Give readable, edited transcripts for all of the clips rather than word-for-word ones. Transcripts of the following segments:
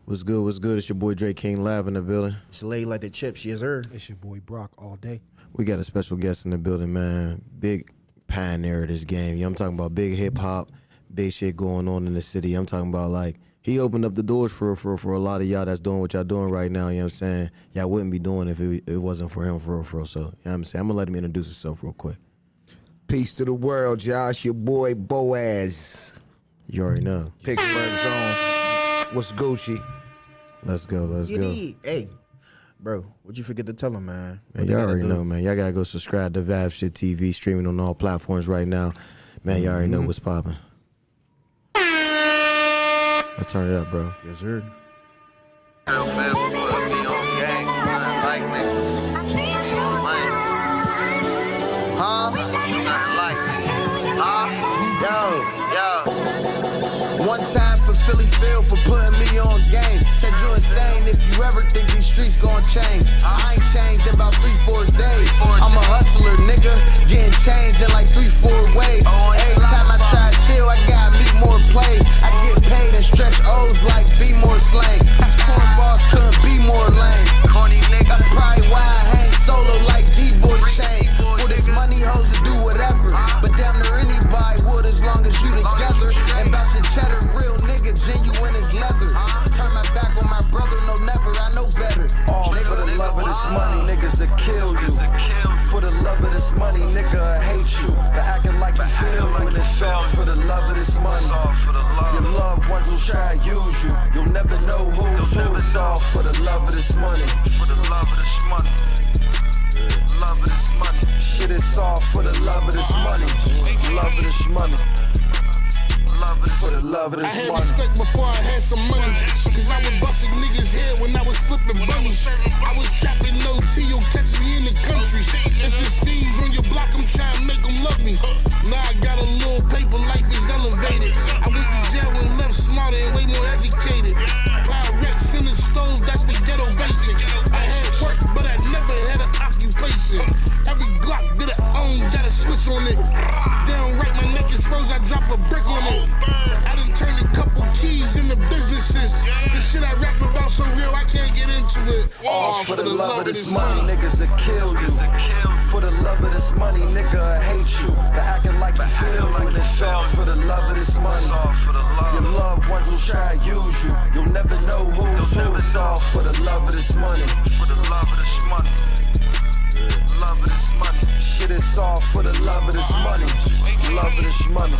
What's good? What's good? It's your boy Dreyking live in the building. It's laid like the chips, yes sir. It's your boy Brock all day. We got a special guest in the building, man. Big pioneer of this game. I'm talking about big hip hop, big shit going on in the city. I'm talking about like he opened up the doors for a lot of y'all that's doing what y'all doing right now. You know what I'm saying? Y'all wouldn't be doing it if it wasn't for him for real. So you know what I'm saying? I'm gonna let him introduce himself real quick. Peace to the world, y'all. It's your boy BOAZ. You already know. Pittsburgh Zone. What's Gucci? Let's go. Let's go. Hey, bro, what'd you forget to tell him, man? Man, y'all already know, man. Y'all gotta go subscribe to Vibeship TV, streaming on all platforms right now. Man, y'all already know what's popping. Let's turn it up, bro. Yes sir. One time for Philly Phil for putting me on game. Said you insane if you ever think these streets gon' change. I ain't changed in about 3-4 days. I'm a hustler, nigga, getting changed in like 3-4 ways. Every time I try to chill, I gotta meet more plays. I get paid and stretch O's like be more slang. These cornballs couldn't be more lame. That's probably why I hang solo like D-Boy Shane. For this money, hoes to do whatever. But damn near anybody would as long as you together. And bout your cheddar, real nigga, genuine as leather. Turn my back on my brother, no never, I know better. All for the love of this money, niggas will kill you. For the love of this money, nigga, I hate you. But acting like you feel when it's all for the love of this money. Your loved ones will try to use you. You'll never know who's who. It's all for the love of this money. For the love of this money. Love of this money. Shit, it's all for the love of this money. Love of this money. For the love of this I had money. respect before I had some money. Cause I was busting niggas' head when I was flipping bunnies. I was trapping no T, you'll catch me in the country. If the steam's on your block, I'm trying to make them love me. Now I got a little paper, life is elevated. I went to jail and left smarter and way more educated. Pyrex in the stove, that's the ghetto basics. I had work, but I never had an occupation. Every Glock that I own got a switch on it. Downright, my neck is froze, I drop a brick on it. I done turned a couple keys into businesses. The shit I rap about so real, I can't get into it. All for the love of this money, niggas will kill you. For the love of this money, nigga, I hate you. But acting like you feel when it's all for the love of this money. Your loved ones will try to use you. You'll never know who's who. It's all for the love of this money. For the love of this money. Love of this money. Shit, it's all for the love of this money. Love of this money.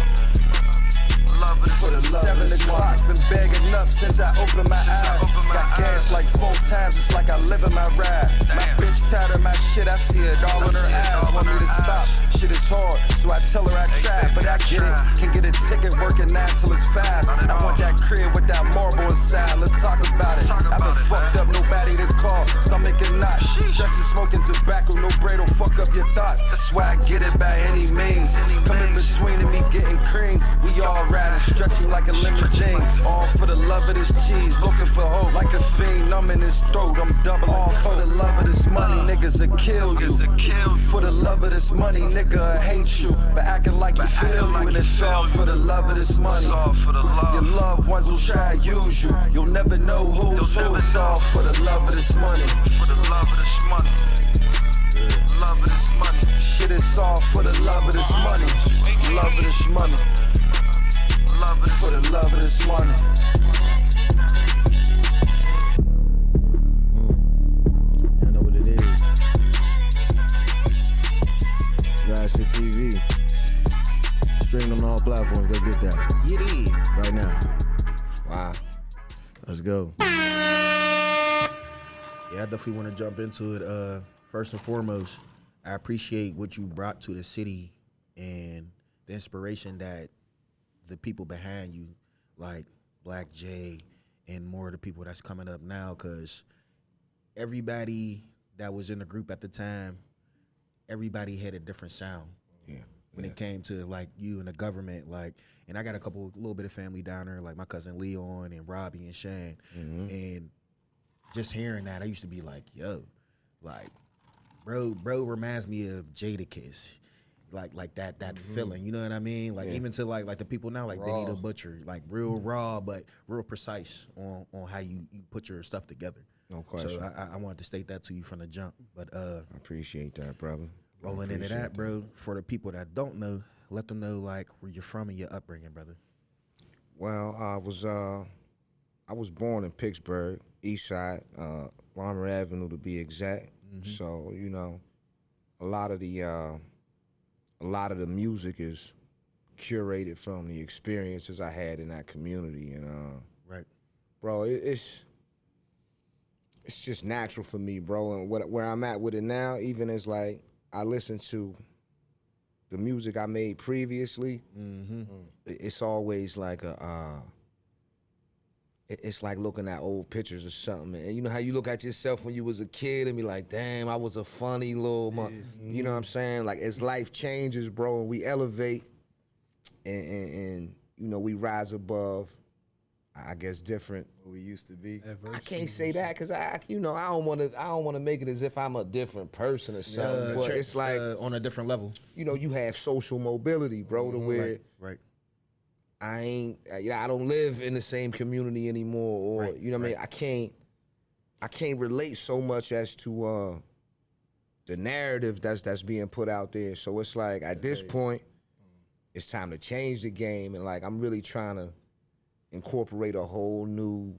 For the 7 o'clock, been bagging up since I opened my eyes. Got gas like 4 times, it's like I live in my ride. My bitch tired of my shit, I see it all in her eyes. Want me to stop, shit is hard, so I tell her I tried, but I get it. Can get a ticket working 9 till it's 5. I want that crib with that marble inside, let's talk about it. I've been fucked up, nobody to call, stomach and knot. Stressing, smoking tobacco, no bread will fuck up your thoughts. That's why I get it by any means. Come in between and me getting cream, we all riding, stretching like a limousine. All for the love of this cheese, looking for hope like a fiend. I'm in his throat, I'm doubling. All for the love of this money, niggas will kill you. For the love of this money, nigga, I hate you. But acting like you feel you, and it's all for the love of this money. Your loved ones will try to use you. You'll never know who's who. It's all for the love of this money. For the love of this money. Love of this money. Shit, it's all for the love of this money. Love of this money. For the love of this money. Y'all know what it is. Vibeship TV. Stream on all platforms. Go get that. Get it. Right now. Wow. Let's go. Yeah, I definitely want to jump into it. First and foremost, I appreciate what you brought to the city and the inspiration that the people behind you, like Black J and more of the people that's coming up now, because everybody that was in the group at the time, everybody had a different sound. Yeah. When it came to like you and the government, like, and I got a little bit of family down there, like my cousin Leon and Robbie and Shane, and just hearing that, I used to be like, yo, like, bro reminds me of Jadakiss. like that feeling. You know what I mean? Like even to like the people now, like Benny the Butcher, like real raw but real precise on how you put your stuff together. No question. So I wanted to state that to you from the jump. But I appreciate that, brother. rolling into that, bro. For the people that don't know, let them know like where you're from and your upbringing, brother. Well, I was born in Pittsburgh, East Side, Larmer Avenue to be exact. So you know, a lot of the music is curated from the experiences I had in that community, and Right. bro, it's just natural for me, bro. And where I'm at with it now, even as like I listen to the music I made previously, it's always like it's like looking at old pictures or something. And you know how you look at yourself when you was a kid and be like, damn, I was a funny little you know what I'm saying? Like as life changes, bro, and we elevate and you know, we rise above, I guess, different. What we used to be. I can't say that because I don't want to make it as if I'm a different person or something. But it's like on a different level. you know, you have social mobility, bro, to where Right. I don't live in the same community anymore, or Right, you know what I mean. I can't relate so much as to the narrative that's being put out there. So it's like at this point, it's time to change the game, and like I'm really trying to incorporate a whole new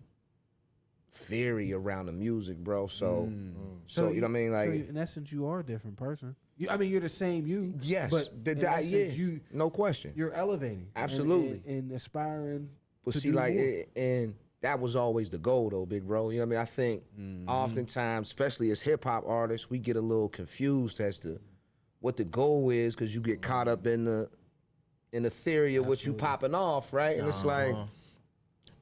theory around the music, bro. So you know what I mean, like so in essence, you are a different person. I mean, you're the same you. yes, but in essence, no question. you're elevating, Absolutely. and aspiring. But to see, do like, more. and that was always the goal, though, big bro. You know what I mean? I think oftentimes, especially as hip hop artists, we get a little confused as to what the goal is because you get caught up in the theory of what you popping off, right? And it's like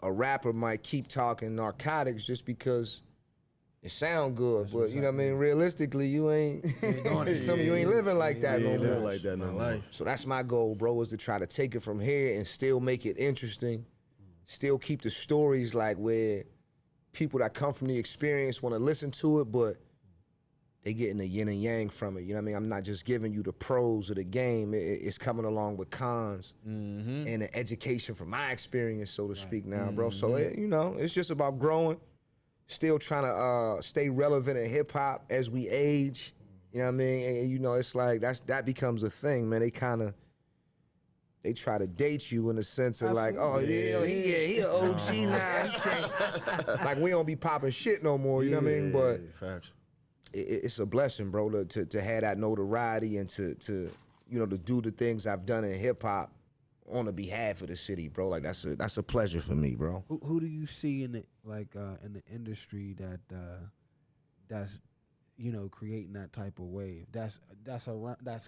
a rapper might keep talking narcotics just because it sound good, but you know what I mean. Realistically, you ain't. You ain't living like that no more. Like that no more. So that's my goal, bro, is to try to take it from here and still make it interesting, still keep the stories like where people that come from the experience want to listen to it, but they getting the yin and yang from it. You know what I mean? I'm not just giving you the pros of the game. It's coming along with cons and an education from my experience, so to speak now, bro. So, you know, it's just about growing, still trying to stay relevant in hip hop as we age. You know what I mean? And you know, it's like that becomes a thing, man. They try to date you in the sense of like, oh yeah, he an OG now. He can't. Like we don't be popping shit no more. You know what I mean? But Facts. it's a blessing, bro, to have that notoriety and to you know to do the things I've done in hip hop on the behalf of the city, bro. Like that's a pleasure for me, bro. Who do you see in the in the industry that's you know creating that type of wave? That's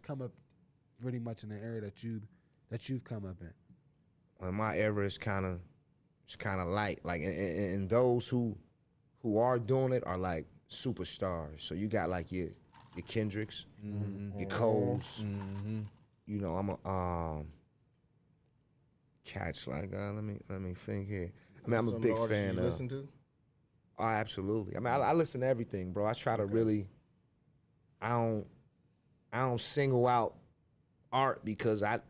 come up pretty much in the era that you've come up in. Well, my era is kind of light, like and those who are doing it are like superstars. So you got like your Kendricks, your Coles. You know, I'm a cats like let me think here. I mean, I'm a big fan of. Listen to? Oh, absolutely. I mean, I listen to everything, bro. I try to really. I don't single out art because I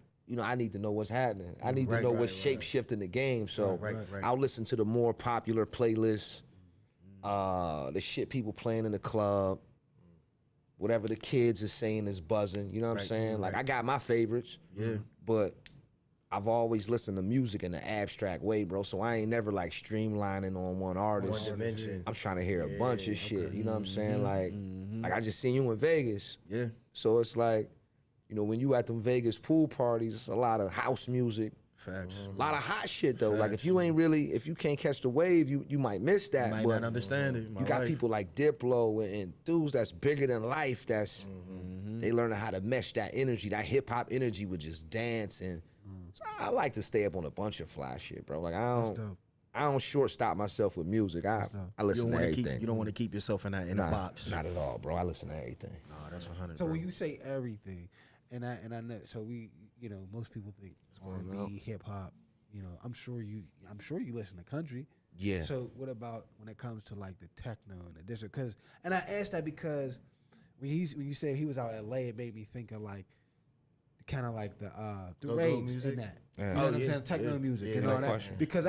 need to know what's happening. I need to know what's shape shifting the game. So Right. I'll listen to the more popular playlists, the shit people playing in the club, whatever the kids are saying is buzzing. You know what I'm saying? Like I got my favorites. Yeah. But I've always listened to music in an abstract way, bro. So I ain't never like streamlining on one artist. One dimension. I'm trying to hear a bunch of shit. You know what I'm saying? Like I just seen you in Vegas. Yeah. So it's like, you know, when you at them Vegas pool parties, it's a lot of house music. Facts. A lot of hot shit though. Like if you can't catch the wave, you might miss that. You might but not understand it. you got people like Diplo and dudes that's bigger than life. That's they learning how to mesh that energy, that hip hop energy with just dance. And so I like to stay up on a bunch of fly shit, bro. Like I don't shortstop myself with music. I listen to everything. You don't want to keep yourself in the box. Not at all, bro. I listen to everything. No, that's 100. So bro. when you say everything, and I know, so we, you know, most people think R&B, hip hop. You know, I'm sure you listen to country. Yeah. So what about when it comes to like the techno and the digital? And I asked that because when you said he was out in LA, it made me think of like kind of like the Go-go raves music? and that. Yeah. You know Oh, what I'm yeah, saying? Techno yeah, music yeah, and no all that. question. Because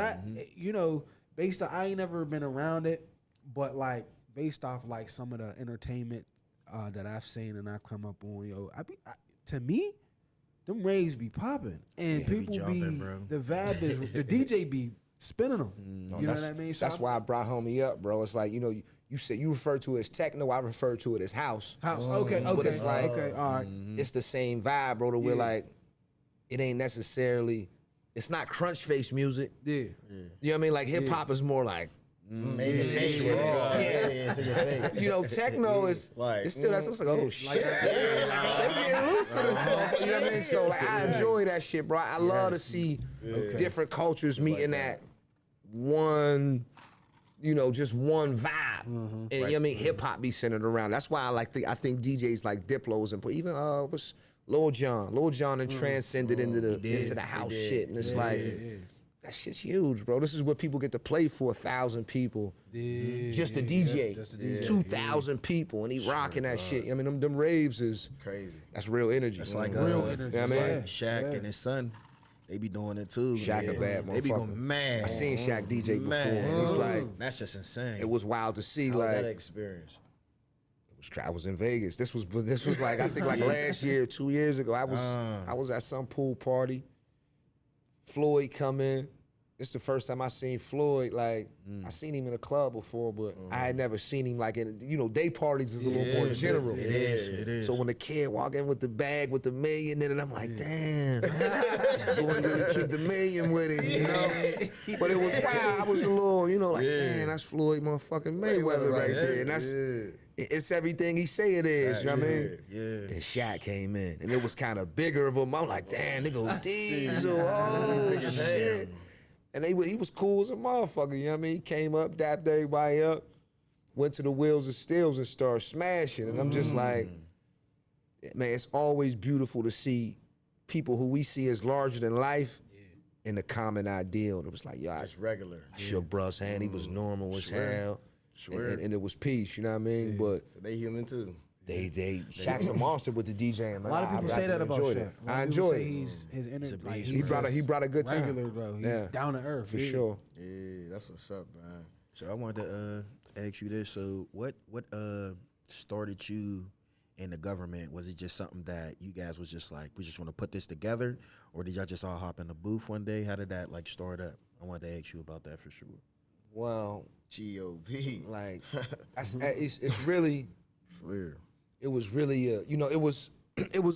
you know, based on, I ain't never been around it, but like based off like some of the entertainment that I've seen and I've come up on, to me, them raves be popping and They be people jumping, bro. the vibe is the DJ be spinning them. You know what I mean? So That's why I brought homie up, bro. It's like, you know, you said you refer to it as techno, I refer to it as house. House. Okay. But it's like, okay. All right. it's the same vibe, bro. That we're like, it ain't necessarily, it's not crunch face music. Yeah. You know what I mean? Like hip hop is more like, It's in your face. you know, techno is Like, it's still that's like, oh shit. They getting loose in this motherfucker, you know what I mean? So like I enjoy that shit, bro. I love to see different cultures meeting at one, you know, just one vibe. And you know what I mean, hip hop be centered around. That's why I think DJs like Diplo's and even what's Lil Jon and transcended into the house shit. And it's like that shit's huge, bro. This is what people get to play for 1,000 people. Just the DJ. Just the DJ. 2,000 people and he rocking that shit. I mean, them raves is Crazy. that's real energy. It's like Real energy. You know what I mean? like Shaq and his son, they be doing it too. Shaq a bad They be motherfucker. going mad. I seen Shaq DJ before. Man. And it's like That's just insane. it was wild to see. How was Like that experience? I was in Vegas. This was like I think like last year, 2 years ago. I was at some pool party. Floyd come in. This is the first time I seen Floyd. Like I seen him in a club before, but I had never seen him like in day parties is a little more general. It is. So when the kid walk in with the bag with the million in it, I'm like, damn, Floyd really keep the million with it, you know. But it was wild. I was a little, like, damn, that's Floyd motherfucking Mayweather right there, and that's. It's everything he say it is, you know what I mean? Yeah. Then Shaq came in, and it was kind of bigger of him. I'm like, damn, they go Diesel, oh shit. And he was cool as a motherfucker, you know what I mean? He came up, dapped everybody up, went to the Wheels of Steels and started smashing. And I'm just like, man, it's always beautiful to see people who we see as larger than life in the common ideal. It was like, yo, It's regular. I shook bruh's hand, he was normal as hell. Swear. And it was peace, you know what I mean? But They human too. Shaq's a monster with the DJing, man. A lot of people say that about enjoyed Shaq. it. A lot I of people enjoyed say it. he's his energy. Like, He brought a good time. regular, bro. He's Yeah. down to earth For yeah. sure. Yeah, that's what's up, man. So I wanted to ask you this. So what started you in the government? Was it just something that you guys was just like, we just want to put this together? Or did y'all just all hop in the booth one day? How did that like start up? I wanted to ask you about that for sure. Well, G.O.V. like it's really Swear. it was really it was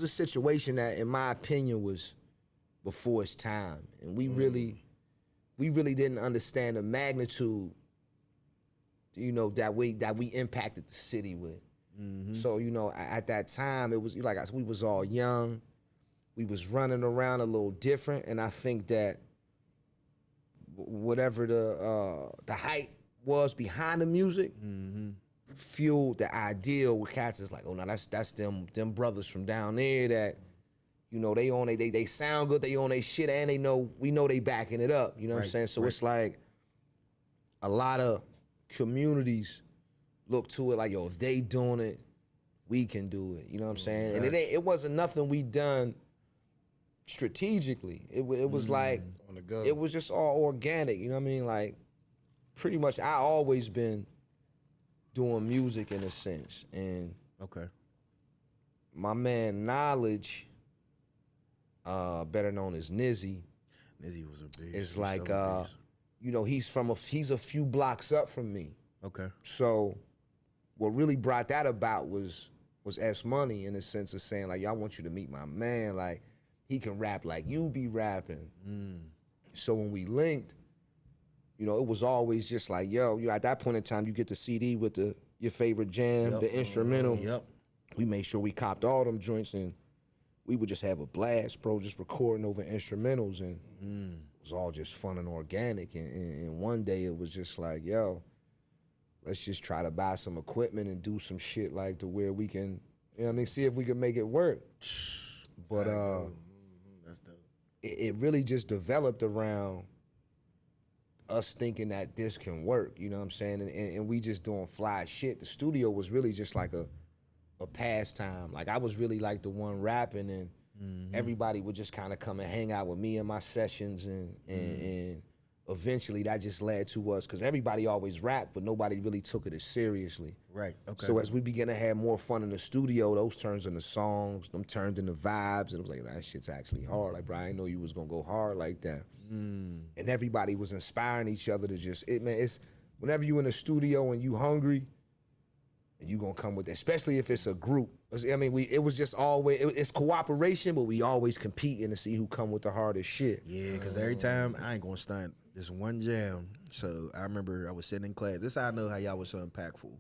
a situation that in my opinion was before its time, and we really didn't understand the magnitude that we impacted the city with. So at that time it was like we was all young, we was running around a little different, and I think that whatever the hype was behind the music fueled the ideal with cats is like, oh no, that's them brothers from down there that they sound good, they own their shit, and we know they backing it up, you know what I'm saying? So it's like a lot of communities look to it like, yo, if they doing it, we can do it, you know what I'm saying? And it wasn't nothing we done strategically. It was like On the go. it was just all organic, you know what I mean? Like pretty much I always been doing music in a sense, and Okay. my man Knowledge, better known as Nizzy, Nizzy was a big. is like he's a few blocks up from me. Okay. So what really brought that about was S Money, in the sense of saying like, yo, I want you to meet my man, like he can rap like you be rapping. So when we linked, it was always just like, yo, at that point in time, you get the CD with your favorite jam, the instrumental. Yep. We made sure we copped all them joints, and we would just have a blast, bro, just recording over instrumentals, and it was all just fun and organic. And one day it was just like, yo, let's just try to buy some equipment and do some shit like to where we can, see if we can make it work. But That's dope. it really just developed around us thinking that this can work, you know what I'm saying? And we just doing fly shit. The studio was really just like a pastime. Like I was really like the one rapping, and everybody would just kind of come and hang out with me in my sessions, and eventually that just led to us, because everybody always rapped, but nobody really took it as seriously. Right. Okay. So as we began to have more fun in the studio, those turned into songs, them turned into vibes, and it was like, that shit's actually hard. Like, bro, I didn't know you was gonna go hard like that. And everybody was inspiring each other to just, it's whenever you in the studio and you hungry, and you gonna come with it, especially if it's a group. I mean, it was just always, it's cooperation, but we always competing to see who come with the hardest shit. Yeah, because every time, I ain't gonna stunt, this one jam. So I remember I was sitting in class. This is how I know how y'all was so impactful.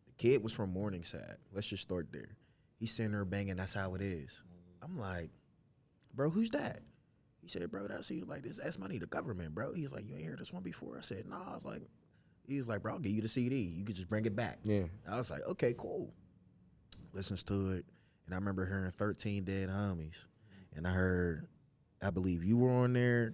The kid was from Morningside. Let's just start there. He's sitting there banging, that's how it is. I'm like, bro, who's that? He said, bro, that's, he was like, this S Money, the government, bro. He's like, you ain't heard this one before? I said, nah. I was like, he was like, bro, I'll give you the CD. You could just bring it back. Yeah. I was like, okay, cool. Listens to it. And I remember hearing 13 Dead Homies. And I heard, I believe you were on there,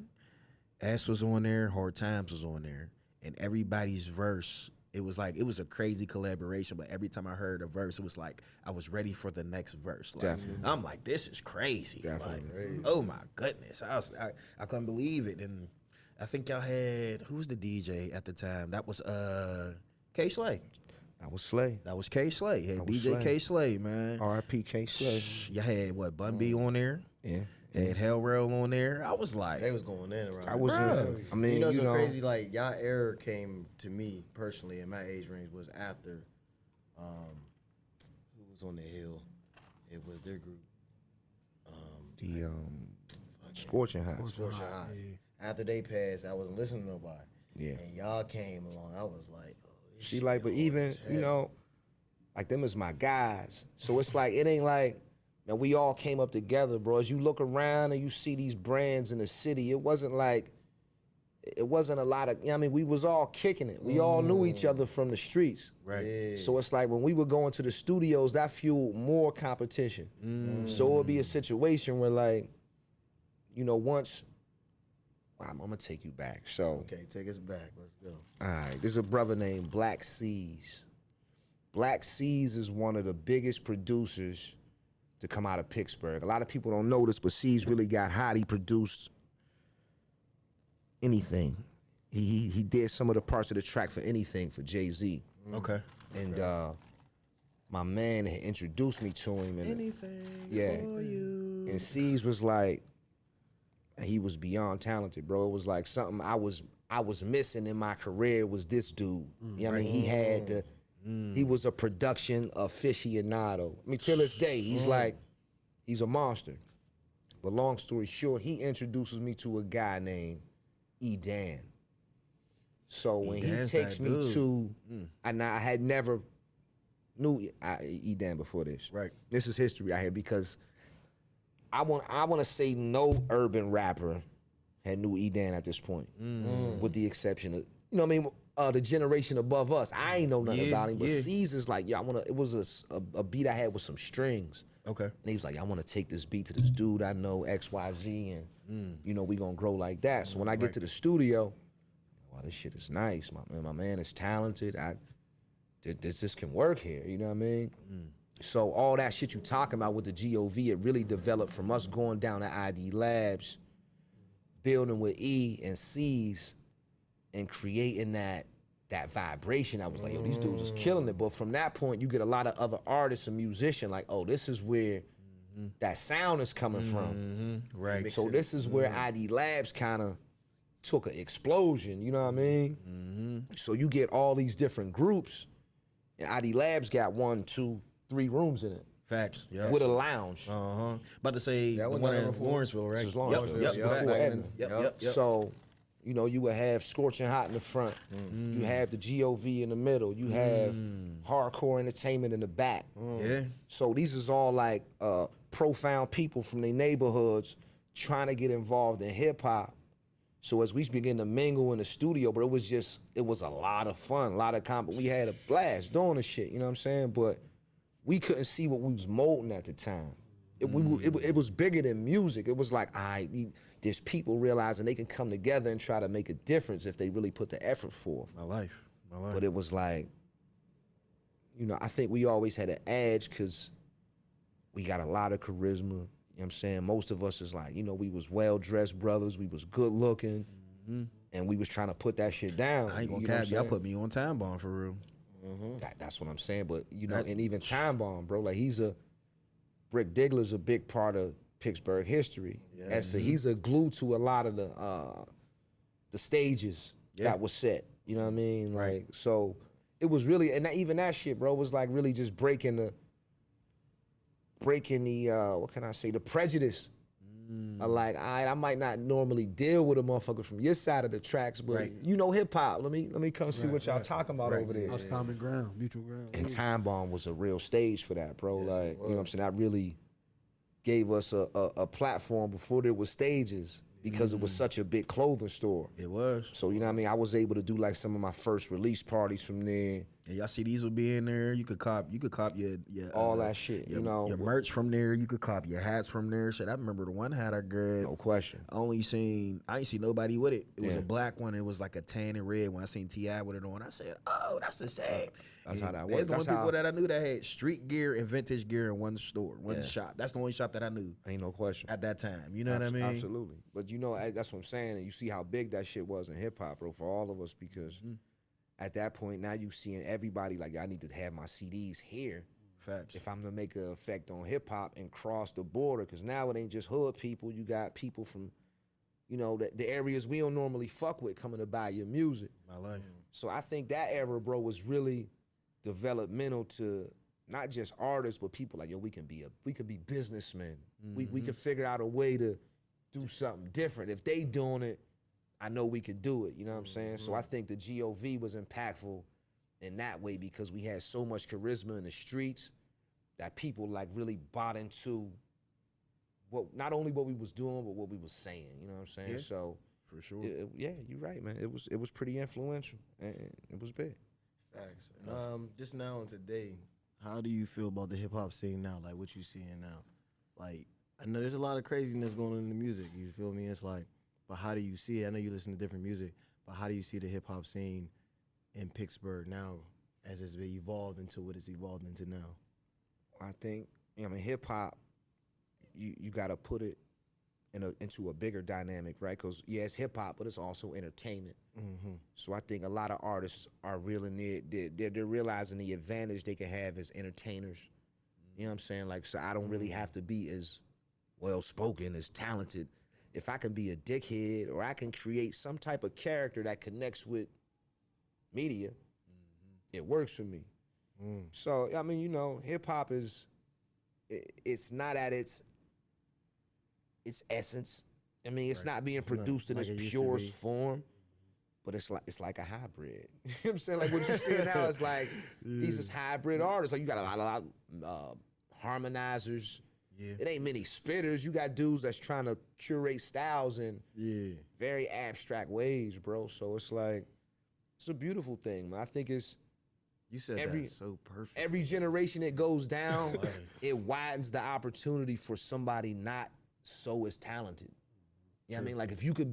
S was on there, Hard Times was on there. And everybody's verse, it was like, it was a crazy collaboration, but every time I heard a verse, it was like, I was ready for the next verse. Like, Definitely. I'm like, this is crazy. Definitely. Like, oh my goodness. I couldn't believe it. And I think y'all had, who was the DJ at the time? That was K Slay. That was Slay. That was K Slay. Had That was DJ Slay. K Slay, man. R.I.P. K Slay. Y'all had what, Bun B on there? Yeah. Had Hell Rail on there. I was like, They was going in around. I was, Bruh. I mean, you know, so crazy. Like y'all era came to me personally in my age range was after, who was on the hill? It was their group. the Scorching Hot. Scorching Hot. After they passed, I wasn't listening to nobody. Yeah. And y'all came along. I was like, oh, this She shit like, but hard even, as you hell. know, like them is my guys. So it's like, it ain't like, man, we all came up together, bro. As you look around and you see these brands in the city, it wasn't a lot of, you know what I mean, we was all kicking it. We all knew each other from the streets. right. Yeah. So it's like when we were going to the studios, that fueled more competition. So it would be a situation where like, you know, once, I'm gonna take you back. So, Okay, take us back. Let's go. all right, there's a brother named Black Seas. Black Seas is one of the biggest producers to come out of Pittsburgh. A lot of people don't know this, but Seas really got hot. He produced anything. He did some of the parts of the track for Anything for Jay-Z. Okay. And my man had introduced me to him. And Anything yeah. for you. And C's was like, he was beyond talented, bro. It was like something I was missing in my career was this dude. You know what I mean? He had he was a production aficionado. I mean, till this day, he's like, he's a monster. But long story short, he introduces me to a guy named E. Dan. So when he Dan's takes that me dude. to, and I had never knew E. Dan before this. Right. This is history out here because I want to say no urban rapper had knew E. Dan at this point, with the exception of, you know what I mean, the generation above us. I ain't know nothing Yeah, about him, but yeah. Caesar's like, yeah, it was a beat I had with some strings. Okay. And he was like, I want to take this beat to this dude I know, XYZ, and you know, we gonna grow like that. So when I get to the studio, wow, this shit is nice. My man is talented. This can work here, you know what I mean? So all that shit you talking about with the GOV, it really developed from us going down to ID Labs, building with E and C's, and creating that vibration. I was like, yo, these dudes is killing it. But from that point, you get a lot of other artists and musicians like, oh, this is where that sound is coming from. Right. So this is where ID Labs kind of took an explosion, you know what I mean? So you get all these different groups, and ID Labs got 1, 2, 3 rooms in it Facts. Yeah. with a lounge. About to say the was one number in 4. Lawrenceville, right? This is Lawrenceville. Yep. Before Facts. Edna. Yep. So, you know, you would have Scorching Hot in the front. You have the GOV in the middle. You have hardcore entertainment in the back. Yeah. So these is all like profound people from their neighborhoods trying to get involved in hip hop. So as we begin to mingle in the studio, but it was a lot of fun, a lot of we had a blast doing the shit, you know what I'm saying? But we couldn't see what we was molding at the time. It was bigger than music. It was like, there's people realizing they can come together and try to make a difference if they really put the effort forth. My life. But it was like, you know, I think we always had an edge because we got a lot of charisma. You know what I'm saying? Most of us is like, you know, we was well-dressed brothers, we was good looking, and we was trying to put that shit down. I ain't gonna you know what cap I'm you. I saying? put me on time bomb for real. That's what I'm saying. But, you know, and even Time Bomb, bro, like Brick Diggler's a big part of Pittsburgh history. He's a glue to a lot of the stages that was set. You know what I mean? Like, so it was really, and even that shit, bro, was like really just breaking the what can I say, the prejudice. Like, I might not normally deal with a motherfucker from your side of the tracks, but you know hip hop. Let me come see what y'all talking about over there. That's common ground, mutual ground. And Time Bomb was a real stage for that, bro. Like, you know what I'm saying? That really gave us a platform before there was stages because it was such a big clothing store. It was. So, you know what I mean? I was able to do like some of my first release parties from there. And y'all see these will be in there. You could cop your All that shit, your, you know. your merch from there. You could cop your hats from there. Shit, I remember the one hat I grabbed. No question. I ain't seen nobody with it. It was a black one. It was like a tan and red one. I seen T.I. with it on. I said, oh, that's the same. That's how that There's works. the only people that I knew that had street gear and vintage gear in one store, one shop. That's the only shop that I knew Ain't no question. at that time. You know what I mean? Absolutely. But you know, that's what I'm saying. And you see how big that shit was in hip hop, bro, for all of us, because at that point, now you seeing everybody like, I need to have my CDs here. Facts. If I'm gonna make an effect on hip hop and cross the border, because now it ain't just hood people. You got people from, you know, the areas we don't normally fuck with coming to buy your music. My life. So I think that era, bro, was really developmental to not just artists, but people like, yo, we can be businessmen. We can figure out a way to do something different. If they doing it, I know we can do it. You know what I'm saying? So I think the GOV was impactful in that way because we had so much charisma in the streets that people like really bought into not only what we was doing, but what we was saying. You know what I'm saying? Yeah, So for sure. yeah, you're right, man. It was pretty influential and it was big. Facts. Just now and today, how do you feel about the hip hop scene now? Like what you seeing now? Like I know there's a lot of craziness going on in the music. You feel me? It's like, but how do you see it? I know you listen to different music, but how do you see the hip hop scene in Pittsburgh now as it's evolved into what it's evolved into now? I think, I mean, hip hop, you got to put it into a bigger dynamic, right? Because it's hip hop, but it's also entertainment. So I think a lot of artists are they're realizing the advantage they can have as entertainers. You know what I'm saying? Like, so I don't really have to be as well spoken, as talented. If I can be a dickhead or I can create some type of character that connects with media, it works for me. So, I mean, you know, hip hop it's not at its essence. I mean, it's not being produced in like its it used to purest be. form, but it's like a hybrid. You know what I'm saying? Like what you see now is like these is hybrid artists. Like you got a lot of harmonizers. Yeah. It ain't many spitters. You got dudes that's trying to curate styles in Yeah. very abstract ways, bro. So it's like, it's a beautiful thing, man. I think it's You said Every- that so perfect. every generation it goes down, it widens the opportunity for somebody not so as talented. You know what I mean? Like if you could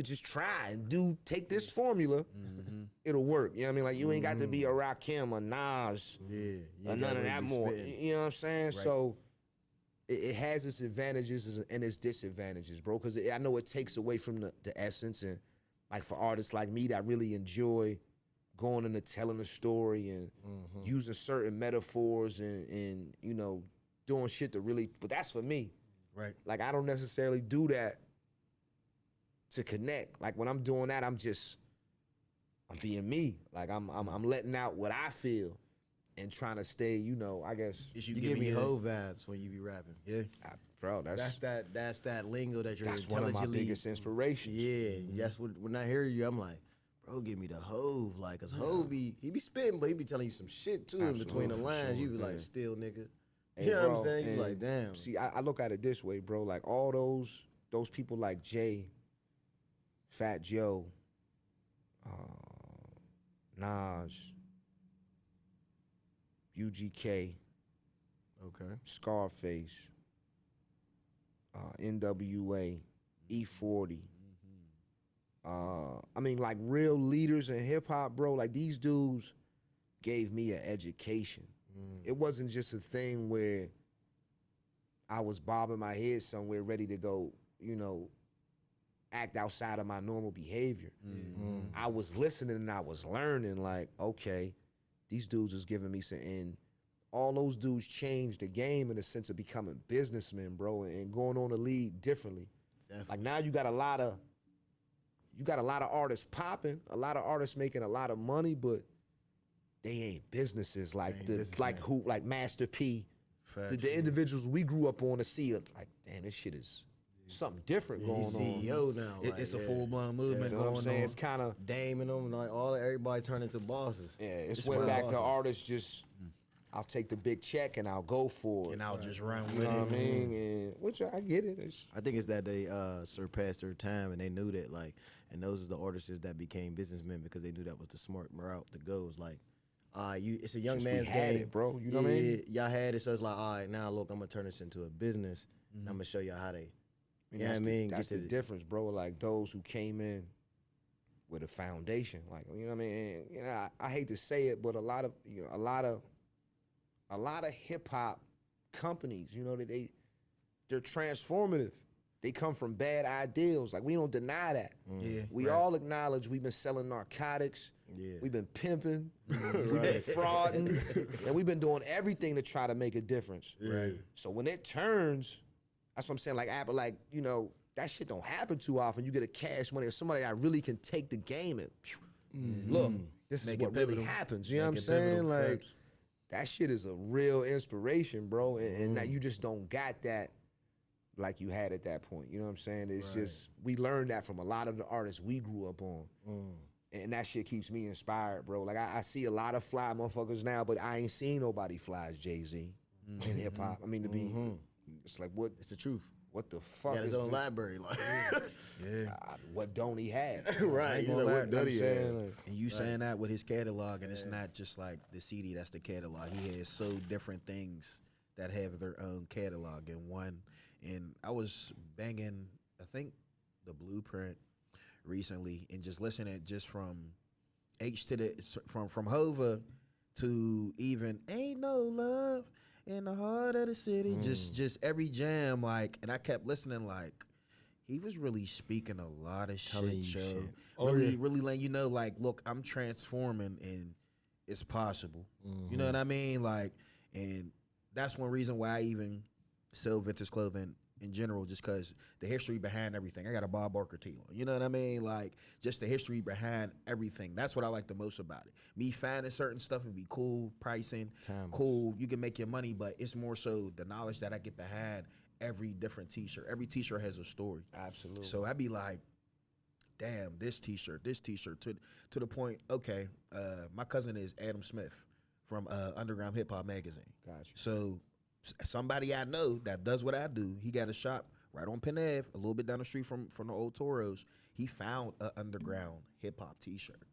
just try and take this formula, it'll work. You know what I mean? Like you ain't got to be a Rakim, a Nas, Yeah. or none of that more. You know what I'm saying? So it has its advantages and its disadvantages, bro. Because I know it takes away from the essence. And like for artists like me that really enjoy going into telling a story and using certain metaphors and you know doing shit to really. But that's for me. Right. Like I don't necessarily do that to connect. Like when I'm doing that, I'm being me. Like I'm letting out what I feel and trying to stay, you know, I guess. You give me hoe vibes when you be rapping. Yeah. Bro, That's that lingo that you're that's one of my intelligently. biggest inspirations. Yeah, that's when I hear you, I'm like, bro, give me the Hove, like, cause Hove he be spitting, but he be telling you some shit too in between the for lines. sure, You be like, man. still, nigga. Hey, You know what I'm bro, saying? You and like, damn. See, I look at it this way, bro. Like all those people like Jay, Fat Joe, Nas, UGK, Okay. Scarface, NWA, E40. I mean, like real leaders in hip hop, bro. Like these dudes gave me an education. It wasn't just a thing where I was bobbing my head somewhere ready to go, you know, act outside of my normal behavior. I was listening and I was learning, like, okay, these dudes was giving me some, and all those dudes changed the game in the sense of becoming businessmen, bro, and going on the lead differently. Definitely. Like now you got a lot of artists popping, a lot of artists making a lot of money, but they ain't businesses like like Master P. The individuals we grew up on to see it, like, damn, this shit is something different going on. CEO now. It's a full-blown movement You know going what I'm saying? on. It's kind of Dame and them, like everybody turned into bosses. Yeah, it's went back to artists just, I'll take the big check and I'll go for it. And I'll just run You with know it. what I mean? And, which I get it. I think it's that they surpassed their time and they knew that, like, and those is the artists that became businessmen because they knew that was the smart route to go. It's like, it's a young Since we man's had game, it, bro. You know what I mean? Y'all had it, so it's like, all right, now look, I'm gonna turn this into a business. And I'm gonna show y'all how they. You know what I mean? That's the difference, bro. Like those who came in with a foundation, like, you know what I mean? And, you know, I hate to say it, but a lot of hip hop companies, you know, they're transformative. They come from bad ideals. Like, we don't deny that. Yeah, We all acknowledge we've been selling narcotics. Yeah. We've been pimping. We've been frauding. And we've been doing everything to try to make a difference. Right. So when it turns, that's what I'm saying, like Apple, like, you know, that shit don't happen too often. You get a cash money or somebody that really can take the game and look, this Make is it what really pivotal. happens. You know what I'm Make it pivotal, saying? Like, facts. that shit is a real inspiration, bro. And now you just don't got that like you had at that point. You know what I'm saying? It's just, we learned that from a lot of the artists we grew up on. And that shit keeps me inspired, bro. Like, I see a lot of fly motherfuckers now, but I ain't seen nobody fly as Jay-Z in hip hop. I mean, to be, it's like, what? It's the truth. What the fuck He got is his own this? library, like. What don't he have? Right. Ain't You gonna know, lie, what does he saying, have? like, And you saying that with his catalog, and it's not just like the CD that's the catalog. He has so different things that have their own catalog in one. And I was banging, I think, the Blueprint recently, and just listening just from H to the from Hova to even Ain't No Love in the Heart of the City. Just every jam, like, and I kept listening, like, he was really speaking a lot of Telling shit, you Joe. shit. Really letting you know, like, look, I'm transforming and it's possible. You know what I mean? Like, and that's one reason why I even sell vintage clothing in general, just because the history behind everything. I got a Bob Barker tee on. You know what I mean? Like, just the history behind everything. That's what I like the most about it. Me finding certain stuff would be cool, pricing, cool. You can make your money, but it's more so the knowledge that I get behind every different T-shirt. Every T-shirt has a story. Absolutely. So I'd be like, damn, this T-shirt, to the point, okay, my cousin is Adam Smith from Underground Hip Hop Magazine. Gotcha. So somebody I know that does what I do, he got a shop right on Penn Ave, a little bit down the street from the old Toros. He found an underground hip hop T-shirt.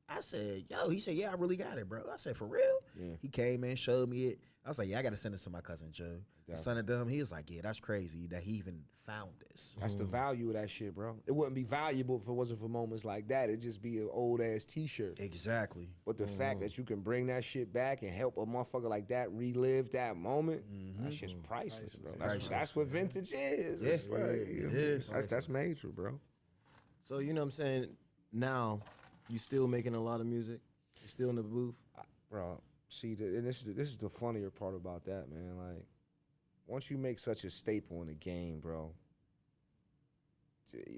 I said, yo, he said, yeah, I really got it, bro. I said, for real? Yeah. He came in, showed me it. I was like, yeah, I got to send it to my cousin Joe. I sent it to him. He was like, yeah, that's crazy that he even found this. That's the value of that shit, bro. It wouldn't be valuable if it wasn't for moments like that. It'd just be an old ass T-shirt. Exactly. But the fact that you can bring that shit back and help a motherfucker like that relive that moment, that shit's priceless, bro. That's what vintage is. Yeah, It's like, it is. That's major, bro. So, you know what I'm saying? Now, you still making a lot of music? You still in the booth? Bro, see, and this is the funnier part about that, man. Like, once you make such a staple in the game, bro,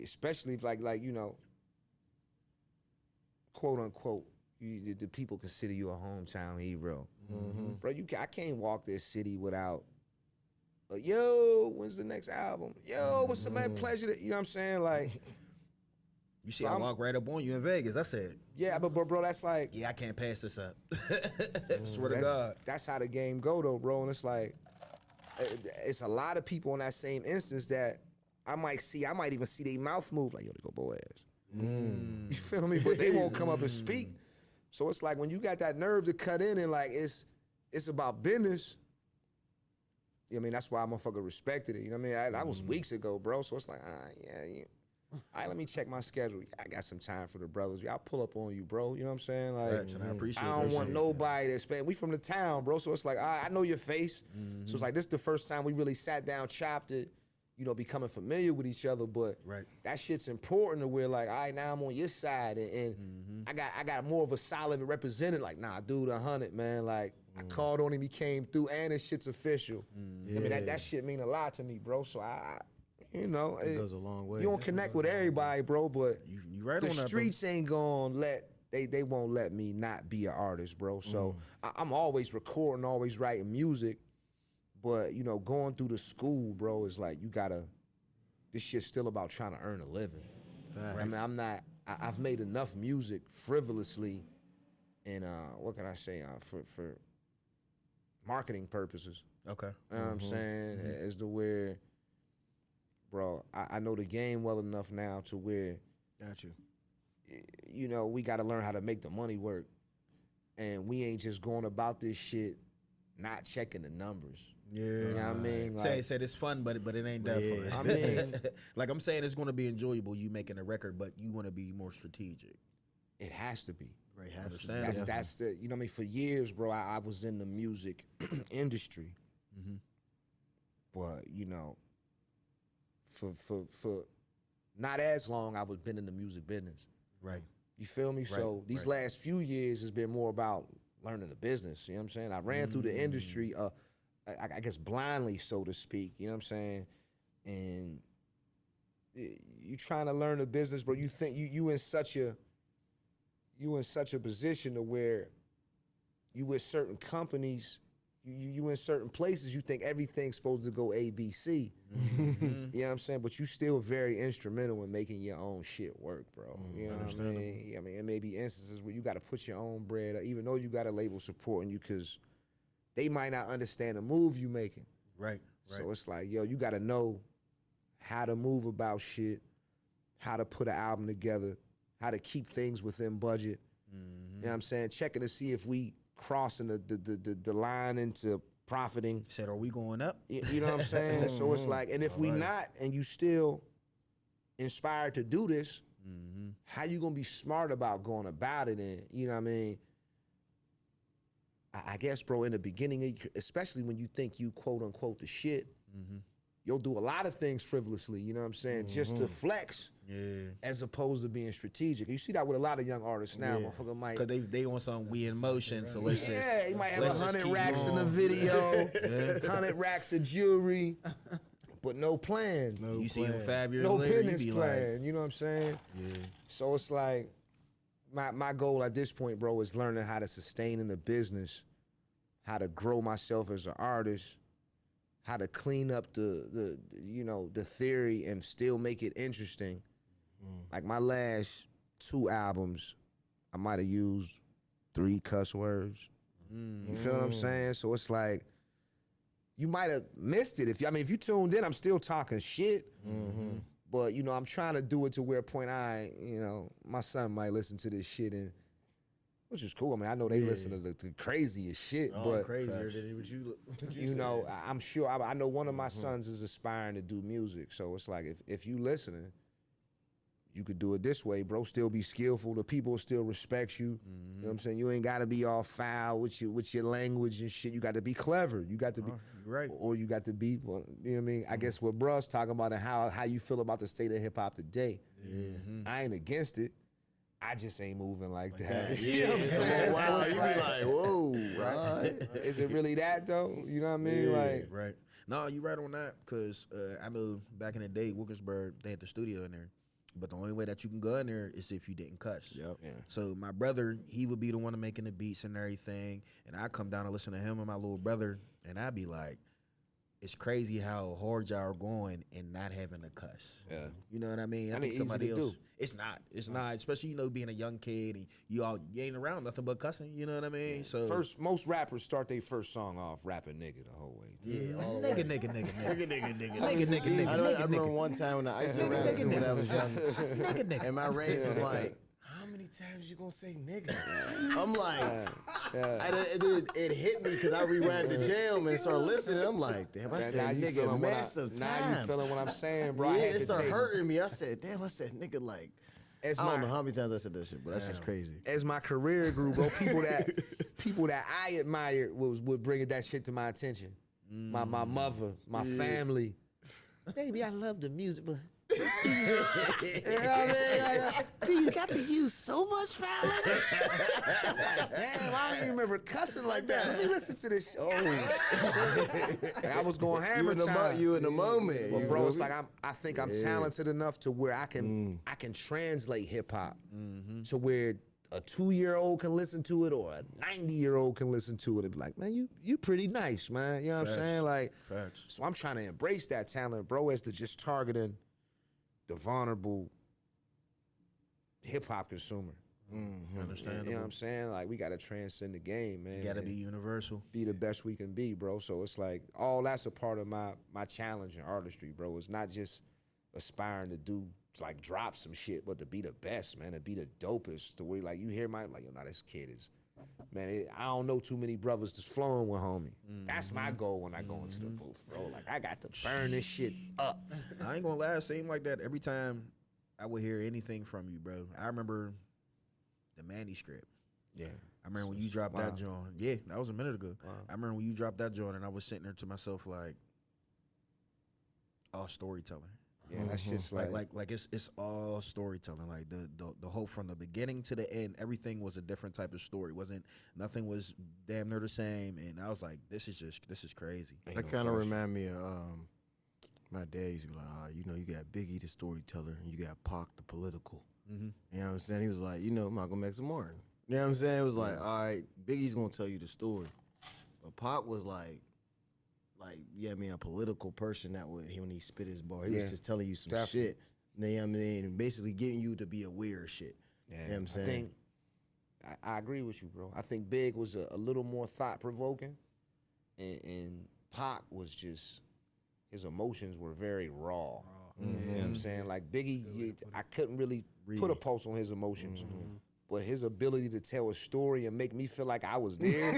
especially if like you know, quote unquote, the people consider you a hometown hero, bro. I can't walk this city without, yo, when's the next album? Yo, what's the man pleasure? You know what I'm saying? Like, You see, I walk right up on you in Vegas. I said, yeah, but bro, that's like, yeah, I can't pass this up. Swear to God. That's how the game go though, bro. And it's like, it's a lot of people in that same instance that I might even see their mouth move like, yo, they go BOAZ. You feel me? But they won't come up and speak. So it's like when you got that nerve to cut in and like it's about business. I mean, that's why I motherfucker respected it. You know what I mean? That was weeks ago, bro. So it's like, yeah. all right, let me check my schedule. I got some time for the brothers. I'll pull up on you, bro. You know what I'm saying? Like, Facts, and I appreciate I don't want that. nobody to spend. We from the town, bro. So it's like, I know your face. So it's like, this is the first time we really sat down, chopped it, you know, becoming familiar with each other. But that shit's important to where like, all right, now I'm on your side. And I got more of a solid representative. Like, nah, dude, 100, man. Like, I called on him, he came through, and this shit's official. I mean, that shit mean a lot to me, bro. So you know, It goes a long way. You don't connect with everybody, bro, but You right the on that, bro. streets ain't gonna they won't let me not be an artist, bro. So I'm always recording, always writing music, but you know, going through the school, bro, is like this shit's still about trying to earn a living. I mean, I've made enough music frivolously and what can I say, for marketing purposes. Okay. You know what I'm saying? As to where, bro, I know the game well enough now to where, Got you. you know, we got to learn how to make the money work. And we ain't just going about this shit not checking the numbers. Yeah. You know what I mean? Like, Said it's fun, but it ain't that fun. I mean, like I'm saying, it's going to be enjoyable. You making a record, but you want to be more strategic. it has to be. Right, That's the, you know what I mean? For years, bro, I was in the music industry. But, you know, for not as long, I was been in the music business. Right. You feel me? So these last few years has been more about learning the business. You know what I'm saying? I ran through the industry, I guess blindly, so to speak. You know what I'm saying? And you trying to learn the business, bro. You think you in such a position to where you with certain companies, you in certain places, you think everything's supposed to go A, B, C. You know what I'm saying? But you still very instrumental in making your own shit work, bro. You know what I mean? I mean, it may be instances where you got to put your own bread up, even though you got a label supporting you, because they might not understand the move you making. Right. So it's like, yo, you got to know how to move about shit, how to put an album together, how to keep things within budget. You know what I'm saying? Checking to see if we crossing the line into profiting. Said, are we going up? You know what I'm saying? So it's like, and if we not, and you still inspired to do this, how you gonna be smart about going about it? And you know what I mean? I guess, bro, in the beginning, especially when you think you quote unquote the shit, you'll do a lot of things frivolously, you know what I'm saying? Just to flex, as opposed to being strategic. You see that with a lot of young artists now, motherfucker might. Because they want some we in motion, so let's just. Yeah, he might have let's just 100 keep racks in the going. video, 100 racks of jewelry, but no plan. You see him 5 years No later, you business be plan, like, you know what I'm saying? Yeah. So it's like, my goal at this point, bro, is learning how to sustain in the business, how to grow myself as an artist, how to clean up the you know, the theory and still make it interesting. Like my last 2 albums, I might have used 3 cuss words. You feel what I'm saying? So it's like, you might have missed it. If you tuned in, I'm still talking shit. But you know, I'm trying to do it to where a point you know, my son might listen to this shit, and which is cool. I mean, I know they listen to the craziest shit, but Crazier than what you you know, I'm sure. I know one of my sons is aspiring to do music, so it's like if you listening, you could do it this way, bro. Still be skillful. The people will still respect you. You know what I'm saying? You ain't got to be all foul with your language and shit. You got to be clever. You got to be right, or you got to be. Well, you know what I mean? I guess what bruh's talking about and how you feel about the state of hip hop today. I ain't against it. I just ain't moving like that. You know what I'm saying? Wow, So it's you like, be like, whoa, is it really that though? You know what I mean? Like, right. No, you right on that, because I know back in the day, Wilkinsburg, they had the studio in there. But the only way that you can go in there is if you didn't cuss. Yep. Yeah. So my brother, he would be the one making the beats and everything. And I come down and listen to him and my little brother, and I'd be like, it's crazy how hard y'all are going and not having a cuss. Yeah. You know what I mean? I That think ain't somebody easy to else. do. It's not. It's not. Especially, you know, being a young kid and you ain't around nothing but cussing. You know what I mean? So most rappers start their first song off rapping nigga the whole way. nigga. I remember one time when I used to rap too when I was young, and my rage was like, how many times you gonna say nigga? I'm like, it hit me because I rewound the jam and started listening. I'm like, damn, I Man, said nigga massive Now you time. feeling what I'm saying, bro. I Yeah, had it to started take hurting me. I said, damn, I said nigga like, I don't know how many times I said that shit, but that's just crazy. as my career grew, bro, people that I admired would bring that shit to my attention. My mother, my family. Baby, I love the music, but you know what I mean? Do you got to use so much violence? Damn, I don't even remember cussing like that. Let me listen to this show. I was going hammer time. You in the moment. But you bro, feel it's me? like I think I'm talented enough to where I can translate hip hop to where a 2-year-old can listen to it or a 90-year-old can listen to it and be like, man, you pretty nice, man. You know what I'm saying? Like, so I'm trying to embrace that talent, bro, as to just targeting the vulnerable hip hop consumer. Understandable. You know what I'm saying? Like, we gotta transcend the game, man. You gotta and be universal. be the best we can be, bro. So it's like all that's a part of my challenge in artistry, bro. It's not just aspiring to do like drop some shit, but to be the best, man, to be the dopest. The way like you hear my like, yo, nah, this kid is, man. I don't know too many brothers that's flowing with homie. That's my goal when I go into the booth, bro. Like I got to burn this shit up. I ain't gonna lie, it seemed like that every time I would hear anything from you, bro. I remember the manuscript. Yeah. I remember when you dropped that joint. Yeah, that was a minute ago. I remember when you dropped that joint and I was sitting there to myself like, all storytelling. Yeah, that's just Like it's all storytelling. Like the whole from the beginning to the end, everything was a different type of story. Nothing was damn near the same. And I was like, this is crazy. That kind of remind me of my dad used to be like, you know, you got Biggie the storyteller and you got Pac the political. You know what I'm saying? He was like, you know, Malcolm X and Martin. You know what I'm saying? It was like, all right, Biggie's gonna tell you the story, but Pac was like, yeah, I mean, a political person that would when he spit his bar, he was just telling you some shit. You know what I mean? And basically getting you to be aware of shit. You know what I'm saying? I agree with you, bro. I think Big was a little more thought provoking, and Pac was just his emotions were very raw. You know what I'm saying? Like Biggie, I couldn't really put a pulse on his emotions. But his ability to tell a story and make me feel like I was there.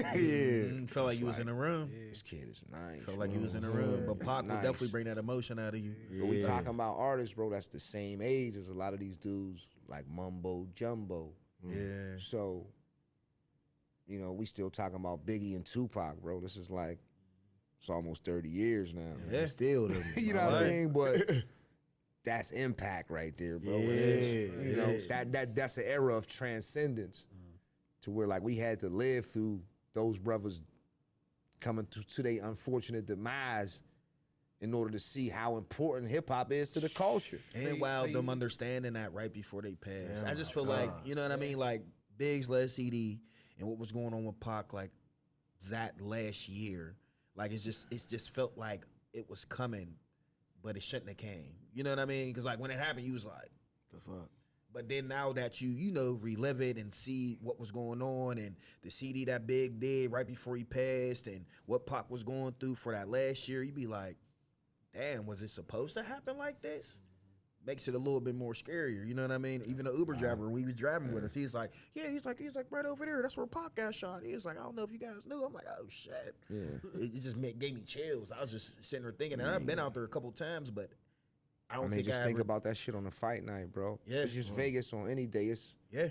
Felt like you was in the room. This kid is nice. Felt like you was in the room. But Pac would definitely bring that emotion out of you. But we talking about artists, bro, that's the same age as a lot of these dudes, like Mumbo Jumbo. Yeah. So, you know, we still talking about Biggie and Tupac, bro. This is like, it's almost 30 years now. Yeah. Still them. You know what I mean? But that's impact right there, bro. You know, that's an era of transcendence to where like we had to live through those brothers coming to their unfortunate demise in order to see how important hip hop is to the culture. Ain't it wild them understanding that right before they passed? I just feel like, you know what I mean? Like Big's last CD and what was going on with Pac like that last year. Like it's just felt like it was coming, but it shouldn't have came. You know what I mean? Because like when it happened, you was like, The fuck? but then now that you know, relive it and see what was going on and the CD that Big did right before he passed and what Pac was going through for that last year, you be like, damn, was it supposed to happen like this? Makes it a little bit more scarier, you know what I mean? Even the Uber driver, when he was driving with us, he's like right over there. That's where Pac got shot. He was like, I don't know if you guys knew. I'm like, oh shit. Yeah. It just gave me chills. I was just sitting there thinking, and I've been out there a couple times, but I don't think think about that shit on a fight night, bro. Yeah. It's just Vegas on any day. It's yeah.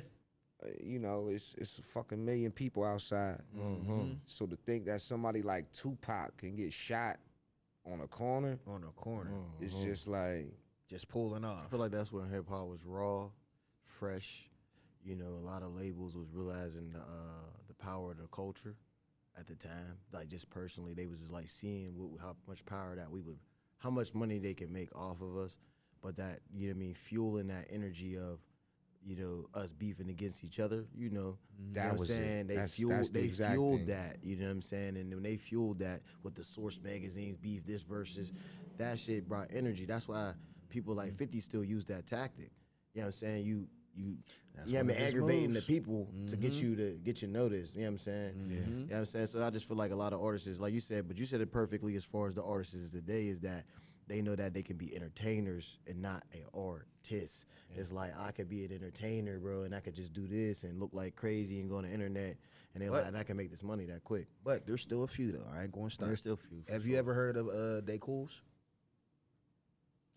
You know, it's a fucking million people outside. So to think that somebody like Tupac can get shot on a corner, it's just like. Just pulling off. I feel like that's when hip hop was raw, fresh. You know, a lot of labels was realizing the power of the culture at the time. Like just personally, they was just like seeing how much power that how much money they can make off of us. But that, you know what I mean, fueling that energy of, you know, us beefing against each other. You know, That was saying it. they fueled thing. that. You know what I'm saying? And when they fueled that with the Source magazines, beef this versus that shit brought energy. That's why people like 50 still use that tactic. You know what I'm saying? You know what I mean, aggravating the people to get you noticed. You know what I'm saying? You know what I'm saying? So I just feel like a lot of artists, like you said, but you said it perfectly as far as the artists today, is that they know that they can be entertainers and not an artist. It's like I could be an entertainer, bro, and I could just do this and look like crazy and go on the internet, and they like, and I can make this money that quick. But there's still a few though. I ain't going to stop. There's still a few. Have you ever heard of Dehkools?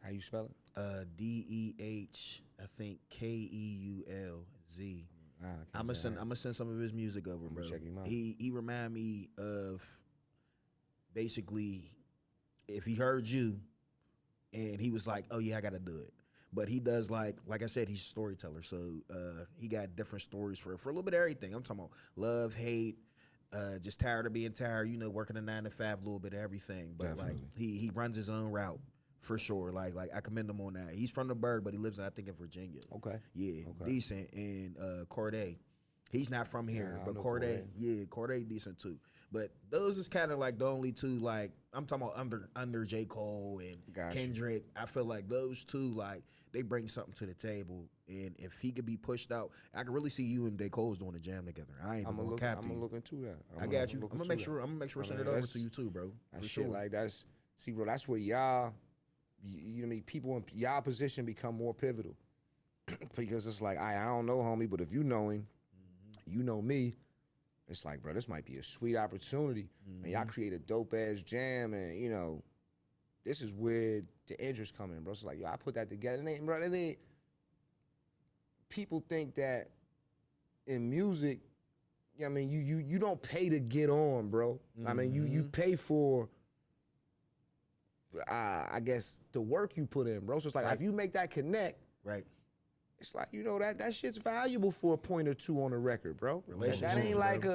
How you spell it? DEH, I think KEULZ. Nah, I'm gonna send some of his music over, bro. check him out. He remind me of basically if he heard you and he was like, oh yeah, I gotta do it. But he does like I said, he's a storyteller. So he got different stories for a little bit of everything. I'm talking about love, hate, just tired of being tired, working a 9 to 5, a little bit of everything. But Definitely. like he runs his own route. For sure, like I commend him on that. He's from the Burgh, but he lives, I think, in Virginia. Okay. Yeah, Okay. decent. And Corday, he's not from here, Yeah, I but know Corday, Corday decent too. But those is kind of like the only two. Like I'm talking about under J. Cole and Gotcha. Kendrick. I feel like those two, like they bring something to the table. And if he could be pushed out, I can really see you and J. Cole's doing a jam together. I ain't I'm gonna gonna cap look, you. look into that. I got you. I'm gonna make sure. I send it over to you too, bro. That For shit sure. like that's bro. That's where y'all, you know what I mean. People in y'all position become more pivotal because it's like I don't know homie, but if you know him, you know me. It's like, bro, this might be a sweet opportunity, and y'all create a dope ass jam, and this is where the interest come in, bro. It's like, yo, I put that together. It ain't. People think that in music, I mean, you don't pay to get on, bro. I mean, you pay for, I guess, the work you put in, bro. So it's like, if you make that connect, Right. it's like, that shit's valuable for a point or two on a record, bro. That Relationships, ain't like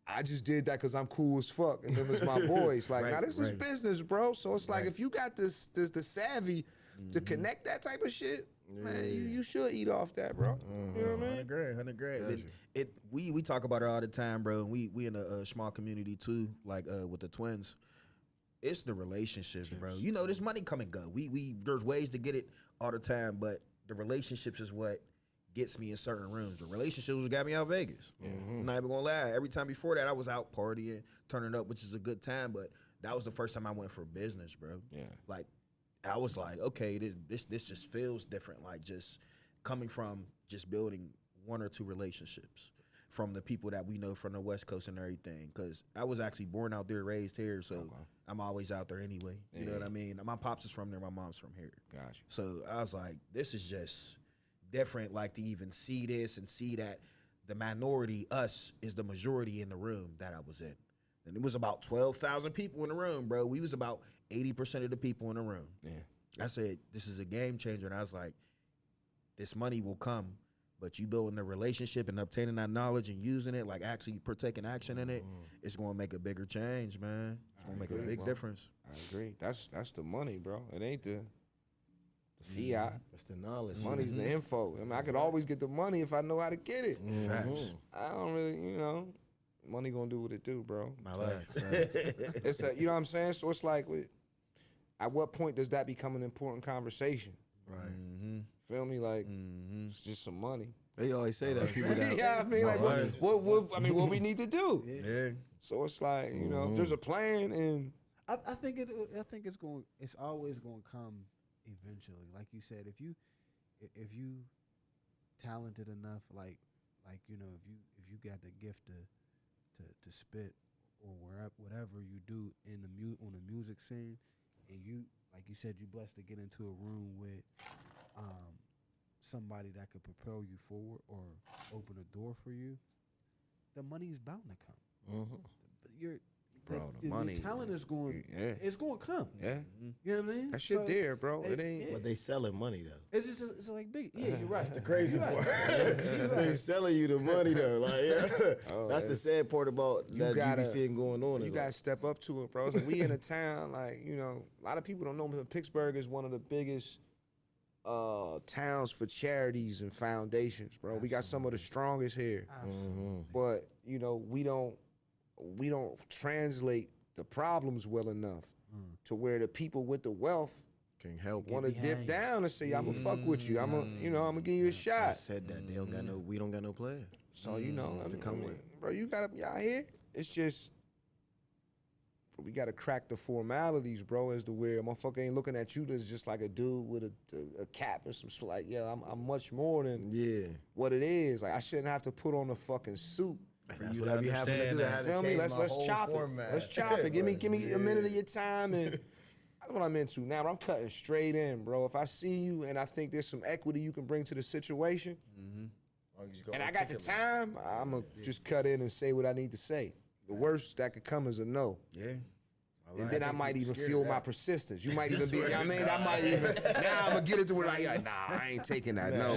I just did that because I'm cool as fuck and them is my boys. Like, now this is business, bro. So it's like, if you got the savvy to connect that type of shit, man, you should eat off that, bro. You know what I mean? 100 grand. We talk about it all the time, bro. And we in a small community too, like with the twins. It's the relationships, bro. This money come and go. We there's ways to get it all the time, but the relationships is what gets me in certain rooms. The relationships was got me out Vegas. I'm not even gonna lie. Every time before that, I was out partying, turning up, which is a good time. But that was the first time I went for business, bro. Yeah. Like, I was like, okay, this just feels different. Like, just coming from just building one or two relationships from the people that we know from the West Coast and everything. Because I was actually born out there, raised here, so I'm always out there anyway. You know what I mean? My pops is from there, my mom's from here. Gotcha. So I was like, this is just different, like, to even see this and see that the minority, us, is the majority in the room that I was in. And it was about 12,000 people in the room, bro. We was about 80% of the people in the room. Yeah. I said, this is a game changer. And I was like, this money will come, but you building a relationship and obtaining that knowledge and using it, like actually taking action in it, it's going to make a bigger change, man. It's going to make a big difference. I agree. That's the money, bro. It ain't the fiat. That's the knowledge. Money's the info. I mean, I could always get the money if I know how to get it. Facts. I don't really, money gonna do what it do, bro. My life. It's you know what I'm saying? So it's like, at what point does that become an important conversation? Right. Feel me? Like, it's just some money. They always say that people that Yeah, I mean, like, what we need to do. Yeah. So it's like, if there's a plan and I think it's always going to come eventually. Like you said, if you talented enough, if you got the gift to spit or whatever you do in on the music scene, and you, like you said, you blessed to get into a room with somebody that could propel you forward or open a door for you, the money's bound to come. But the money, talent is going. Yeah. It's going to come. yeah, You know what I mean? that shit there, bro. It ain't. but they selling money though. It's just it's like big. Yeah, you're right. The Crazy part. They selling you the money though. Like that's the sad part about that you be seeing going on. You gotta step up to it, bro. So we in a town, like, a lot of people don't know, but Pittsburgh is one of the biggest towns for charities and foundations, bro. We got some of the strongest here. But we don't translate the problems well enough to where the people with the wealth can help. want to dip down and say, I'm gonna fuck with you. I'm gonna give you a I shot. said that they don't got no. We don't got no plan. So to come with, bro. You gotta be out here. It's just, we gotta crack the formalities, bro, as to where a motherfucker ain't looking at you as just like a dude with a cap and some shit. Like, yeah, I'm much more than what it is. Like, I shouldn't have to put on a fucking suit. That's what I be having to do. You feel me? Let's chop it. Let's chop it. Give me a minute of your time, and that's what I'm into now. I'm cutting straight in, bro. If I see you and I think there's some equity you can bring to the situation, and I got the time, I'm gonna just cut in and say what I need to say. The worst that could come is a no. Yeah. And then I might even feel my persistence. You might even be, I mean, I might even, now I'm gonna get it to where like, nah, I ain't taking that, no.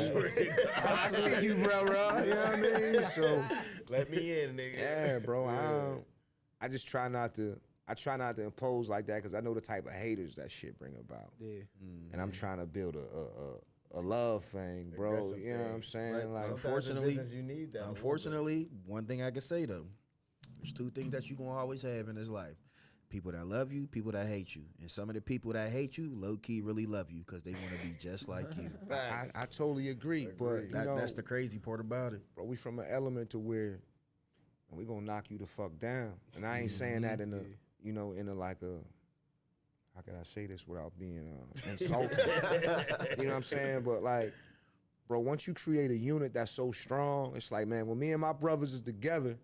I see you, bro. You know what I mean? So, let me in, nigga. yeah, bro. I just try not to impose like that because I know the type of haters that shit bring about. Yeah. And I'm trying to build a love thing, bro. You know what I'm saying? Like, Unfortunately, you need that. Unfortunately, one thing I can say though, there's two things that you gonna always have in this life: people that love you, people that hate you. And some of the people that hate you, low key, really love you because they want to be just like you. I totally agree, but That's the crazy part about it, bro. We from an element to where we gonna knock you the fuck down, and I ain't saying that in a, in a like a. How can I say this without being insulting? You know what I'm saying? But like, bro, once you create a unit that's so strong, it's like, man, when me and my brothers is together,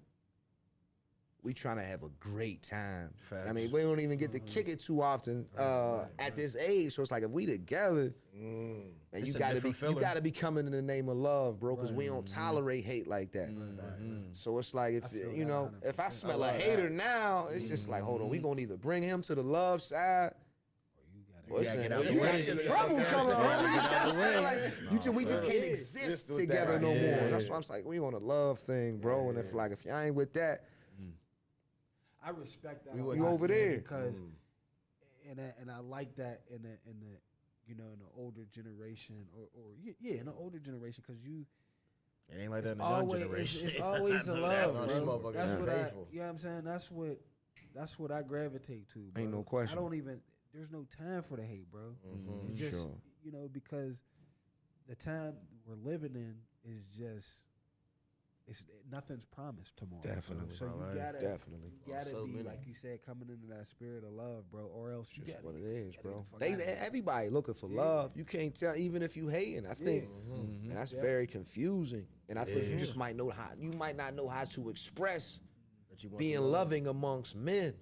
we trying to have a great time. Facts. I mean, we don't even get to kick it too often at this age. So it's like if we together, man, you gotta be coming in the name of love, bro, because we don't tolerate hate like that. So it's like if I smell a hater now, it's just like, hold on, we gonna either bring him to the love side. You got some trouble coming on. We just can't exist together no more. That's why I'm like, we on a love thing, bro. And if y'all ain't with that, I respect that. You over there because, and I like that in the in the older generation or in the older generation because you. It ain't like that in the young generation. It's always the love, bro. That's what you know what I'm saying? That's what I gravitate to, bro. Ain't no question. There's no time for the hate, bro. Just because the time we're living in is just. Nothing's promised tomorrow. Definitely. Bro. So you gotta So be many. like you said, coming into that spirit of love, bro, or else you That's got what it is, bro. They Everybody looking for love. You can't tell, even if you hating. I think and that's very confusing. And I think you just might not know how to express being loving amongst men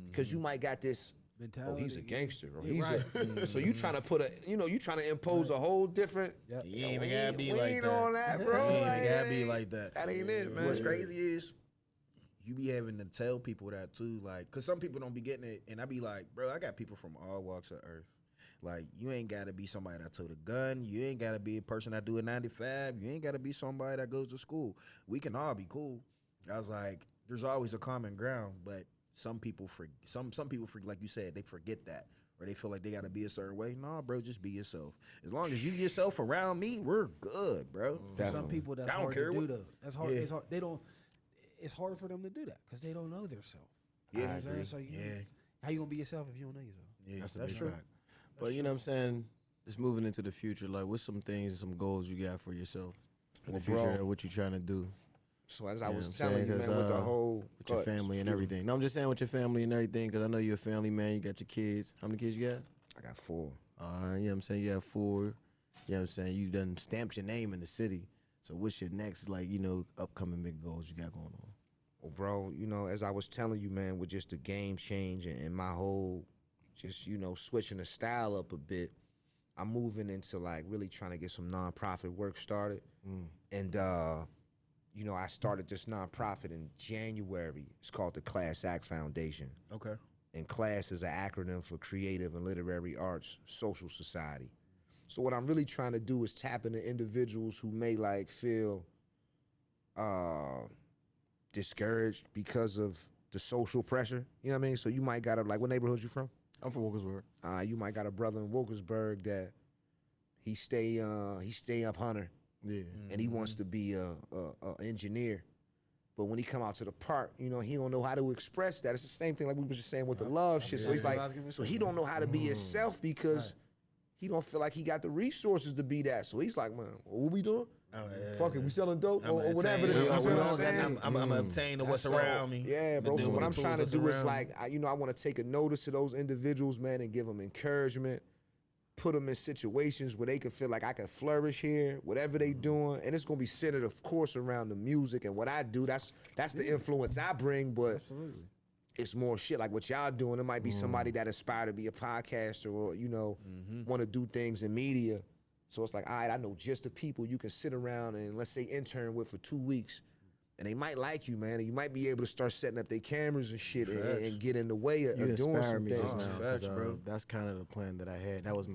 because you might got this. mentality. Oh, he's a gangster. Or he's so you trying to you trying to impose a whole different. Yep. You ain't even gotta be like that. On that, bro. You ain't even gotta be like that. That ain't it, man. What's crazy is you be having to tell people that too, like, cause some people don't be getting it, and I be like, bro, I got people from all walks of earth. Like, you ain't gotta be somebody that told a gun. You ain't gotta be a person that do a 9-to-5. You ain't gotta be somebody that goes to school. We can all be cool. I was like, there's always a common ground, but some people some people like you said, they forget that, or they feel like they gotta be a certain way. Nah, bro, just be yourself. As long as you yourself around me, we're good, bro. For some people, that's I don't hard care to what- do though. That's hard. Yeah. It's hard. They don't. It's hard for them to do that because they don't know themselves. Yeah, You know what I'm saying? So how you gonna be yourself if you don't know yourself? Yeah, That's a big fact. But you know what I'm saying? Just moving into the future, like what's some things and some goals you got for yourself in the future? bro. What you trying to do? So as I You know was what I'm telling saying? you, 'Cause, man, with the whole with your family and everything. No, I'm just saying with your family and everything, because I know you're a family man. You got your kids. How many kids you got? I got 4. You know what I'm saying? You have 4. You know what I'm saying? You done stamped your name in the city. So what's your next, upcoming big goals you got going on? Well, bro, as I was telling you, man, with just the game change and my whole, just, switching the style up a bit, I'm moving into, really trying to get some nonprofit work started. And, I started this nonprofit in January. It's called the Class Act Foundation. Okay. And CLASS is an acronym for Creative and Literary Arts Social Society. So what I'm really trying to do is tap into individuals who may feel discouraged because of the social pressure. You know what I mean? So you might got what neighborhood you from? I'm from Wilkesburg. You might got a brother in Wilkesburg that he stay up hunter. Yeah. And he wants to be a engineer. But when he come out to the park, he don't know how to express that. It's the same thing like we were just saying with the love shit. So he's he don't know how to be himself because he don't feel like he got the resources to be that. So he's like, man, what we doing? Fuck it, we selling dope I'm or whatever. obtain- You I'm- feel what I'm I'm- saying? I'm obtaining what's So, around me. Yeah, bro. Deal So with what the I'm trying to tools do that's is around like, I want to take a notice of those individuals, man, and give them encouragement. Put them in situations where they can feel like I can flourish here, whatever they doing, and it's gonna be centered, of course, around the music and what I do. That's the influence I bring, but it's more shit like what y'all doing. It might be somebody that aspire to be a podcaster or want to do things in media. So it's like, all right, I know just the people you can sit around and let's say intern with for 2 weeks, and they might like you, man, and you might be able to start setting up their cameras and shit and get in the way of You doing inspire some me things. just now, 'cause, Facts, bro. that's kind of the plan that I had. That was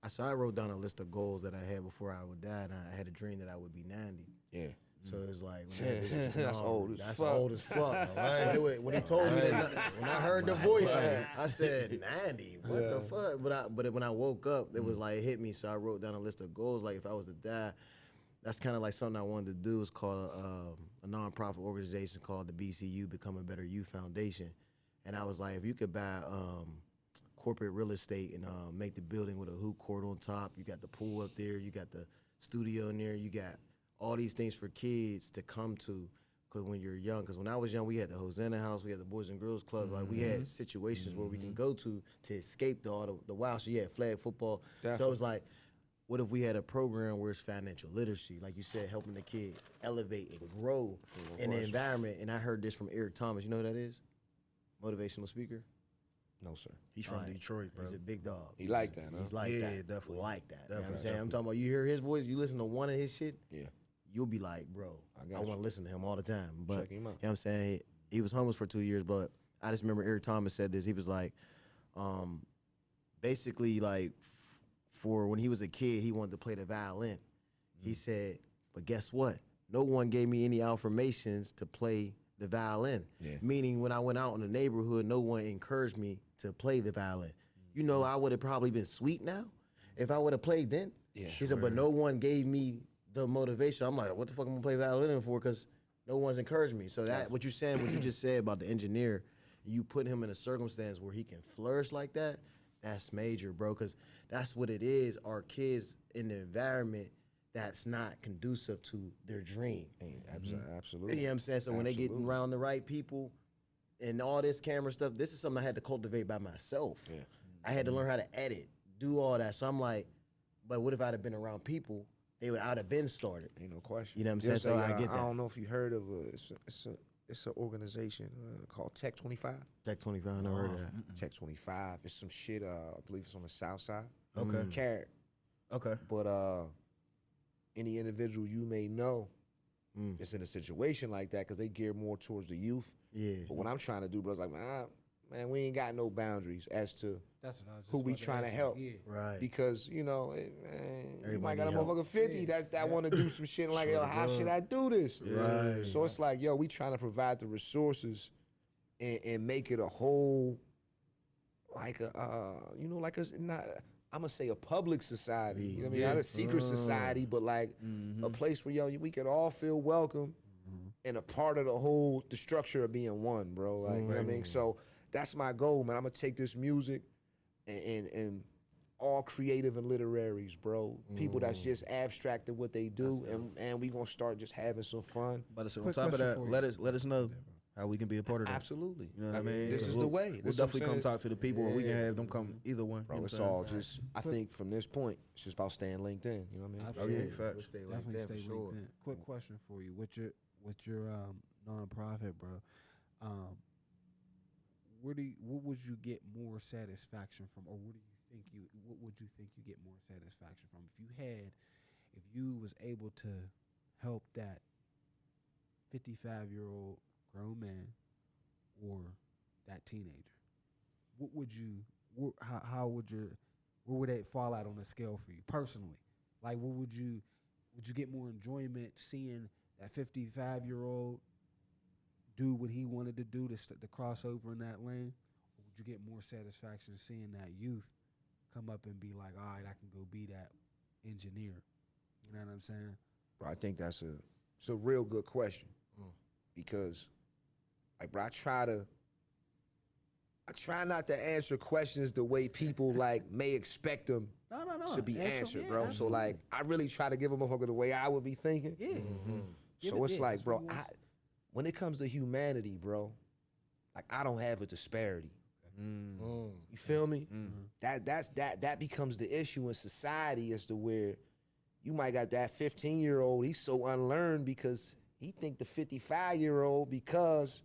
so I wrote down a list of goals that I had before I would die, and I had a dream that I would be 90. Yeah. So it's like when That's old as that's fuck. old as fuck. When he told me that, when I heard the voice, I said 90. What the fuck? But when I woke up, it was like it hit me. So I wrote down a list of goals. Like if I was to die, that's kind of like something I wanted to do. It's called a nonprofit organization called the BCU, Become a Better You Foundation. And I was like, if you could buy corporate real estate and make the building with a hoop court on top, you got the pool up there, you got the studio in there, you got all these things for kids to come to. Because when you're young, because when I was young, we had the Hosanna House, we had the Boys and Girls Club. Like we had situations where we can go to escape all the wild shit. You had flag football. So it was like, what if we had a program where it's financial literacy, like you said, helping the kid elevate and grow in the environment? And I heard this from Eric Thomas. You know who that is? Motivational speaker. No, sir. He's from Detroit, bro. He's a big dog. He like that, huh? He's like Yeah, that. definitely. Like that. You know what I'm Definitely, saying? I'm talking about you hear his voice, you listen to one of his shit, Yeah. you'll be like, bro, I got want you. to listen to him all the time. But Check him out. you know what I'm saying? He was homeless for 2 years, but I just remember Eric Thomas said this. He was like, basically like for when he was a kid, he wanted to play the violin. He said, but guess what? No one gave me any affirmations to play the violin. Yeah. Meaning when I went out in the neighborhood, no one encouraged me to play the violin. You know, I would have probably been sweet now if I would have played then. Yeah. He said, but no one gave me the motivation. I'm like, what the fuck am I gonna play violin for? Because no one's encouraged me. So that what you're saying, what you just said about the engineer, you put him in a circumstance where he can flourish like that, that's major, bro. Because that's what it is. Our kids in the environment that's not conducive to their dream. Absolutely. You know what I'm saying? So when they get around the right people and all this camera stuff, this is something I had to cultivate by myself. Yeah. I had to learn how to edit, do all that. So I'm like, but what if I'd have been around people? I'd have been started. Ain't no question. You know what I'm saying? There's So a, I get that. I don't know if you heard of it's an organization called Tech 25. Tech 25, I never heard of that. Tech 25. It's some shit. I believe it's on the south side. Okay. Carrot. Okay. But any individual you may know is in a situation like that because they gear more towards the youth. Yeah. But what I'm trying to do, bro, is like, man, we ain't got no boundaries as to That's what I was just who we about trying to ask you. help. Yeah. Right. Because, you know, man, you might Everybody got a help. motherfucker 50 that want to do some shit like, yo, how should I do this? Right. So it's like, yo, we trying to provide the resources and make it a whole, like a, like a, not, I'm going to say a public society. You know what I mean? Not a secret society, but like a place where, yo, we could all feel welcome and a part of the structure of being one, bro. Like, you know what I mean? So that's my goal, man. I'm going to take this music and all creative and literaries, bro. People that's just abstracting what they do, and we gonna start just having some fun. But on Quick top of question that, for you. let us know how we can be a part of that. Absolutely. You know what I mean? This is We'll- the way. We'll This is what I'm definitely come saying. talk to the people, or we can have them come either one. Bro, You know it's what I'm all saying? just, I think from this point, it's just about staying linked in. You know what I mean? Oh, yeah, We'll facts. stay like Definitely that stay for sure. linked in. Quick question for you: with your nonprofit, bro, what would you get more satisfaction from, or what would you think you get more satisfaction from if you was able to help that 55-year-old grown man or that teenager? What would you? How would where would that fall out on the scale for you personally? Like, what would you get more enjoyment seeing that 55-year-old do what he wanted to do to cross over in that lane? Or would you get more satisfaction seeing that youth come up and be like, all right, I can go be that engineer? You know what I'm saying? Bro, I think it's a real good question because, like, bro, I try to I try not to answer questions the way people like may expect them No. to be answered, yeah, bro. So absolutely. like, I really try to give a motherfucker the way I would be thinking. Yeah. So it's like, that's bro, what it was. when it comes to humanity, bro, like I don't have a disparity. You feel me? That becomes the issue in society as to where you might got that 15-year-old, he's so unlearned because he think the 55-year-old, because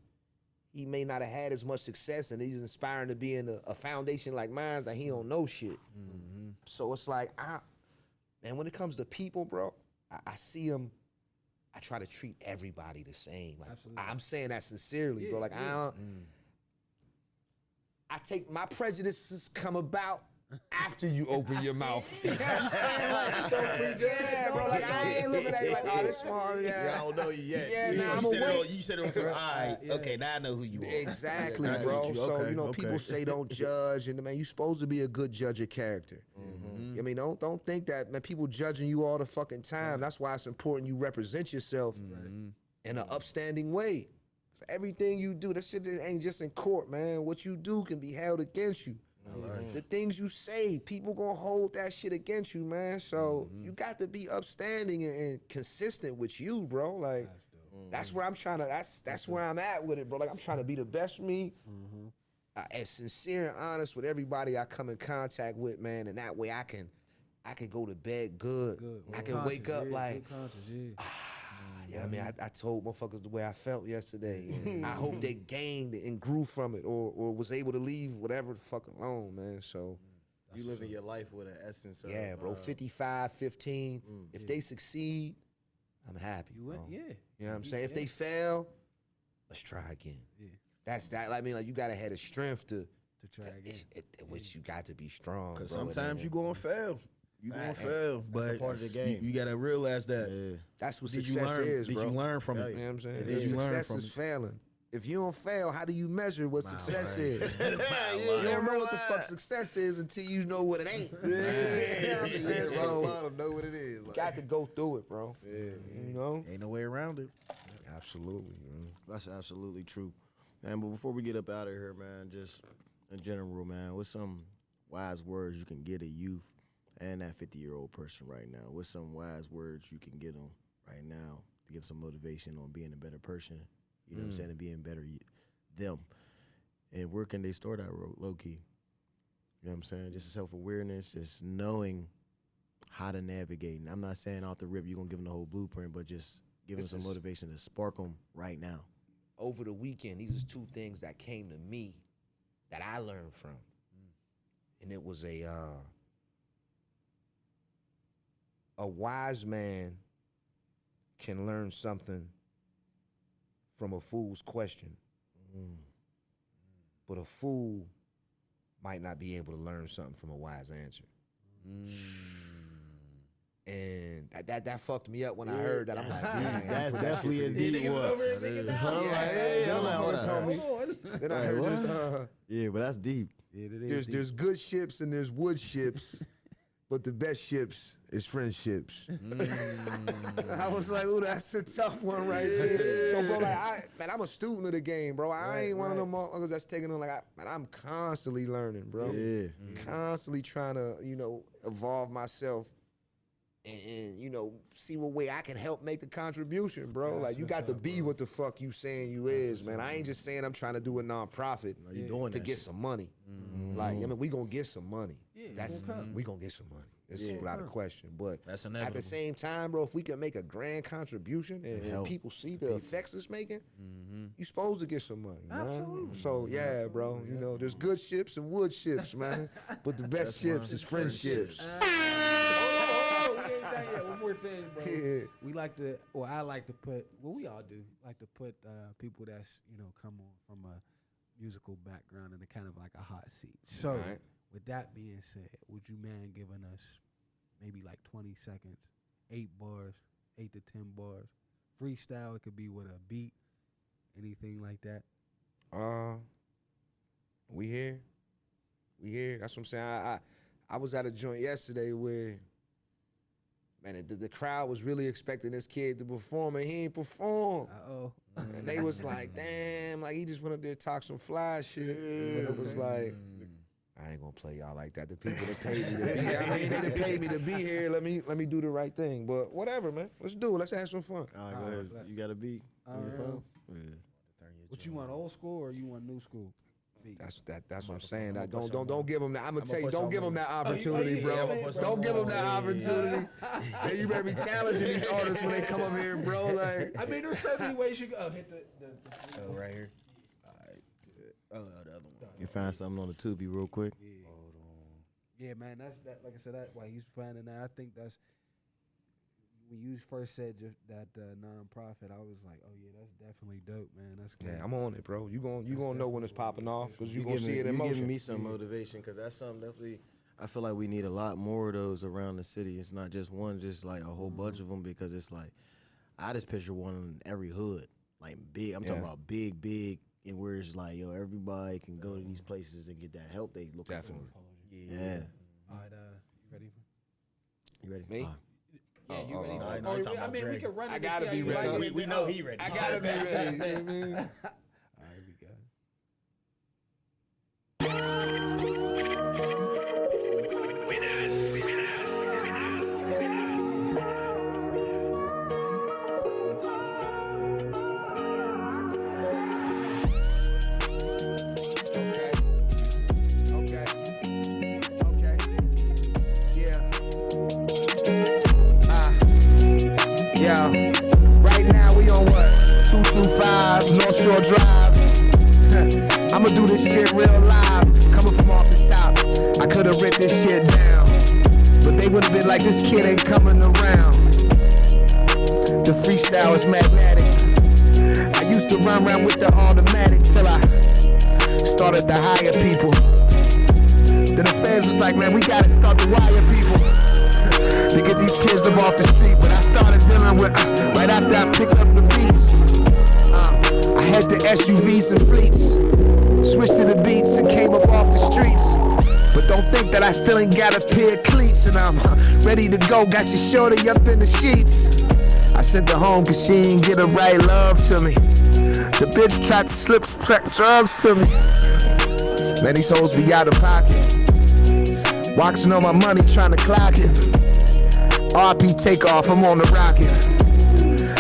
he may not have had as much success and he's inspiring to be in a foundation like mine, that he don't know shit. So it's like, man, when it comes to people, bro, I see them, I try to treat everybody the same. Like, Absolutely. I'm saying that sincerely, bro. Like, I take my prejudices come about after you open your mouth. You know what I'm saying? Like, yeah, bro. Like, I ain't looking at you like, oh, this small, I don't know you yet. Yeah, you, nah, I'm said it awake. on, you said it on some, all right, okay, now I know who you are. Exactly, I get bro. you. So, Okay, people say don't judge, and man, you supposed to be a good judge of character. I mean, don't think that, man, people judging you all the fucking time. That's why it's important you represent yourself in an upstanding way. So everything you do, that shit ain't just in court, man. What you do can be held against you. The things you say, people gonna hold that shit against you, man. So you got to be upstanding and consistent with you, bro. Like, that's where I'm trying to. That's where I'm at with it, bro. Like, I'm trying to be the best me, as sincere and honest with everybody I come in contact with, man. And that way I can go to bed good. I can wake up like, yeah, I mean, I told motherfuckers the way I felt yesterday. And I hope they gained and grew from it, or was able to leave whatever the fuck alone, man. So You living your life with an essence of yeah, bro. 55, 15. If they succeed, I'm happy. Bro. Yeah. You know what I'm saying? If they fail, let's try again. Yeah. That's that. I mean, like, you gotta have the strength to try again. Which you got to be strong. Because bro. sometimes you gonna fail. You gonna fail, but a part of the game. You gotta realize that. That's what Did success you learn? is, Did bro. you learn from it? You know what I'm saying? Did you learn Success from is it? failing. If you don't fail, how do you measure what success is? You You don't know what the fuck success is until you know what it ain't. You know what I'm saying? So, know what it is. you got to go through it, bro. Yeah. You know? Ain't no way around it. Absolutely, man. That's absolutely true, man. But before we get up out of here, man, just in general, man, what's some wise words you can get a youth and that 50-year-old person right now? What's some wise words you can get them right now to give some motivation on being a better person? You know what I'm saying? And being better them. And where can they start out low key? You know what I'm saying? Just self-awareness, just knowing how to navigate. And I'm not saying off the rip you're going to give them the whole blueprint, but just giving some motivation to spark them right now. Over the weekend, these are two things that came to me that I learned from. And it was a wise man can learn something from a fool's question. But a fool might not be able to learn something from a wise answer. And that fucked me up when I heard that. I'm like, man, That's definitely a deep one. Then I heard this, Yeah, but that's deep. there's good ships and there's wood ships, but the best ships is friendships. I was like, ooh, that's a tough one right there. So, bro, like, I'm a student of the game, bro. I ain't one of them motherfuckers that's taking on, like, I'm constantly learning, bro. Yeah. Constantly trying to, evolve myself and see what way I can help make the contribution, bro. Like, you got to be what the fuck you saying you is, man. I ain't just saying I'm trying to do a nonprofit you doing to that get shit. some money. Like, I mean, we gonna get some money. Yeah, We gonna get some money. This is without a question. But That's at inevitable. the same time, bro, if we can make a grand contribution and people see the effects it's making, you supposed to get some money, man. Absolutely. So yeah, bro, there's good ships and wood ships, man. But the best ships is friendships. We ain't done yet. One more thing, bro. Yeah. We like to, or I like to put, well, we all do, like to put people that's, come on from a musical background in a kind of like a hot seat. So, Right. with that being said, would you mind giving us maybe like 20 seconds, 8 to 10 bars? Freestyle, it could be with a beat, anything like that. We here. That's what I'm saying. I was at a joint yesterday where man, the crowd was really expecting this kid to perform, and he ain't perform. Uh-oh. And they was like, damn, like he just went up there and talked some fly shit. But it was like, I ain't gonna play y'all like that. The people that paid me to be here, I mean, they done paid me to be here. Let me do the right thing. But whatever, man. Let's do it. Let's have some fun. All right, go ahead. You got a beat on your phone? Yeah. What you want, old school or you want new school? That's what I'm saying. Don't give him that. I'm gonna tell you, don't give him that Oh, opportunity, bro. Don't give him that opportunity. And you better be challenging these artists when they come up here, bro. Like, I mean, there's so many ways you go. Hit the right here. All right. The other one. You find something on the Tubi real quick? Yeah. Hold on. Yeah, man. That's that. Like I said, that's why he's finding that. I think that's when you first said that nonprofit. I was like, oh yeah, that's definitely dope, man. That's cool. yeah, I'm on it, bro. You gonna know when it's popping off because you gonna see it in You motion. giving me some motivation because that's something definitely. I feel like we need a lot more of those around the city. It's not just one, just like a whole bunch of them because it's like I just picture one in every hood, like big. I'm talking about big, and where it's like yo, everybody can go to these places and get that help they looking Definitely. for. Yeah. All right, you ready? You ready? Me? Yeah, you ready? no, no, he talking I about mean, we Drake. can run it. I and gotta see be how you ready. like it. We know he ready. I gotta be ready. You know what I mean? All right, we go. Yeah. Right now we on what? 225 North Shore Drive. I'ma do this shit real live. Coming from off the top. I could've written this shit down, but they would've been like, this kid ain't coming around. The freestyle is magnetic. I used to run around with the automatic till I started to hire people. Then the feds was like, man, we gotta start to wire people to get these kids up off the street. But I started dealing with, right after I picked up the beats, I had the SUVs and fleets, switched to the beats and came up off the streets. But don't think that I still ain't got a pair of cleats, and I'm ready to go, got your shorty up in the sheets. I sent her home cause she ain't get the right love to me. The bitch tried to slip drugs to me. Man, these hoes be out of pocket, watching on my money, trying to clock it. RP takeoff, I'm on the rocket.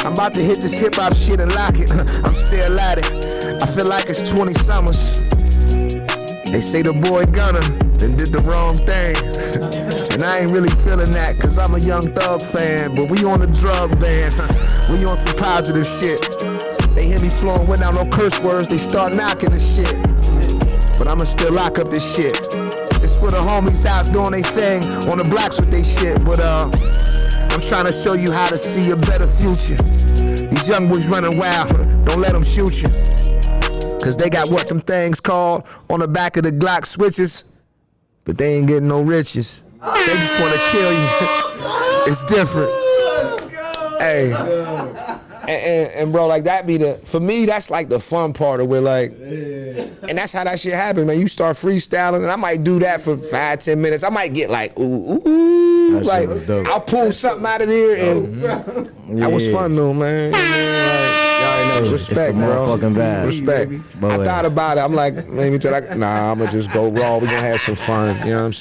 I'm about to hit this hip hop shit and lock it. I'm still at it. I feel like it's 20 summers. They say the boy Gunna then did the wrong thing. And I ain't really feeling that cause I'm a Young Thug fan. But we on a drug ban. We on some positive shit. They hear me flowing without no curse words, they start knocking the shit. But I'ma still lock up this shit. It's for the homies out doing they thing on the blocks with they shit. But I'm trying to show you how to see a better future. These young boys running wild, don't let them shoot you. Cause they got what them things called on the back of the Glock switches, but they ain't getting no riches. They just wanna kill you. It's different. Hey. And bro, like that be for me, that's like the fun part of where like, and that's how that shit happens, man. You start freestyling, and I might do that for 5-10 minutes. I might get like, ooh, like I'll pull something out of there, and that was fun though, man. Y'all know, respect, bro. Motherfucking bad. Respect. I thought about it. I'm like, maybe I'm gonna just go raw. We gonna have some fun. You know what I'm saying?